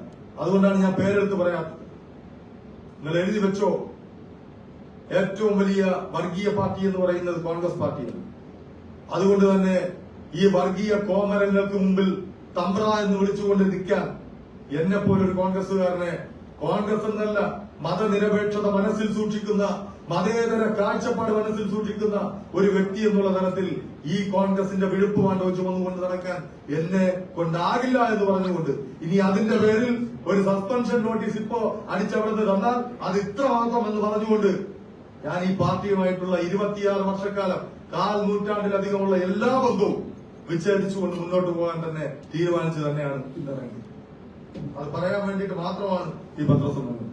അതുകൊണ്ടാണ് ഞാൻ പേരെടുത്ത് പറയാത്തത്. നിങ്ങൾ എഴുതി വെച്ചോ, ഏറ്റവും വലിയ വർഗീയ പാർട്ടി എന്ന് പറയുന്നത് കോൺഗ്രസ് പാർട്ടിയാണ്. അതുകൊണ്ട് തന്നെ ഈ വർഗീയ കോമരങ്ങൾക്ക് മുമ്പിൽ തമ്പ്ര എന്ന് വിളിച്ചുകൊണ്ട് നിൽക്കാൻ എന്നെ പോലൊരു കോൺഗ്രസുകാരനെ കോൺഗ്രസ് എന്നല്ല മതനിരപേക്ഷത മനസ്സിൽ സൂക്ഷിക്കുന്ന മതേതര കാഴ്ചപ്പാട് മനസ്സിൽ സൂക്ഷിക്കുന്ന ഒരു വ്യക്തി എന്നുള്ള തരത്തിൽ ഈ കോൺഗ്രസിന്റെ വിഴുപ്പുമാണ്ടോ ചുമന്നുകൊണ്ട് നടക്കാൻ എന്നെ കൊണ്ടാകില്ല എന്ന് പറഞ്ഞുകൊണ്ട് ഇനി അതിന്റെ പേരിൽ ഒരു സസ്പെൻഷൻ നോട്ടീസ് ഇപ്പോ അടിച്ചവിടുന്ന് തന്നാൽ അത് ഇത്ര മാത്രം എന്ന് പറഞ്ഞുകൊണ്ട് ഞാൻ ഈ പാർട്ടിയുമായിട്ടുള്ള 26 വർഷക്കാലം 4 നൂറ്റാണ്ടിലധികമുള്ള എല്ലാ ബന്ധവും വിച്ഛേദിച്ചുകൊണ്ട് മുന്നോട്ട് പോകാൻ തന്നെ തീരുമാനിച്ചു തന്നെയാണ് ഇന്നിറങ്ങി. അത് പറയാൻ വേണ്ടിയിട്ട് മാത്രമാണ് ഈ പത്രസമ്മേളനം.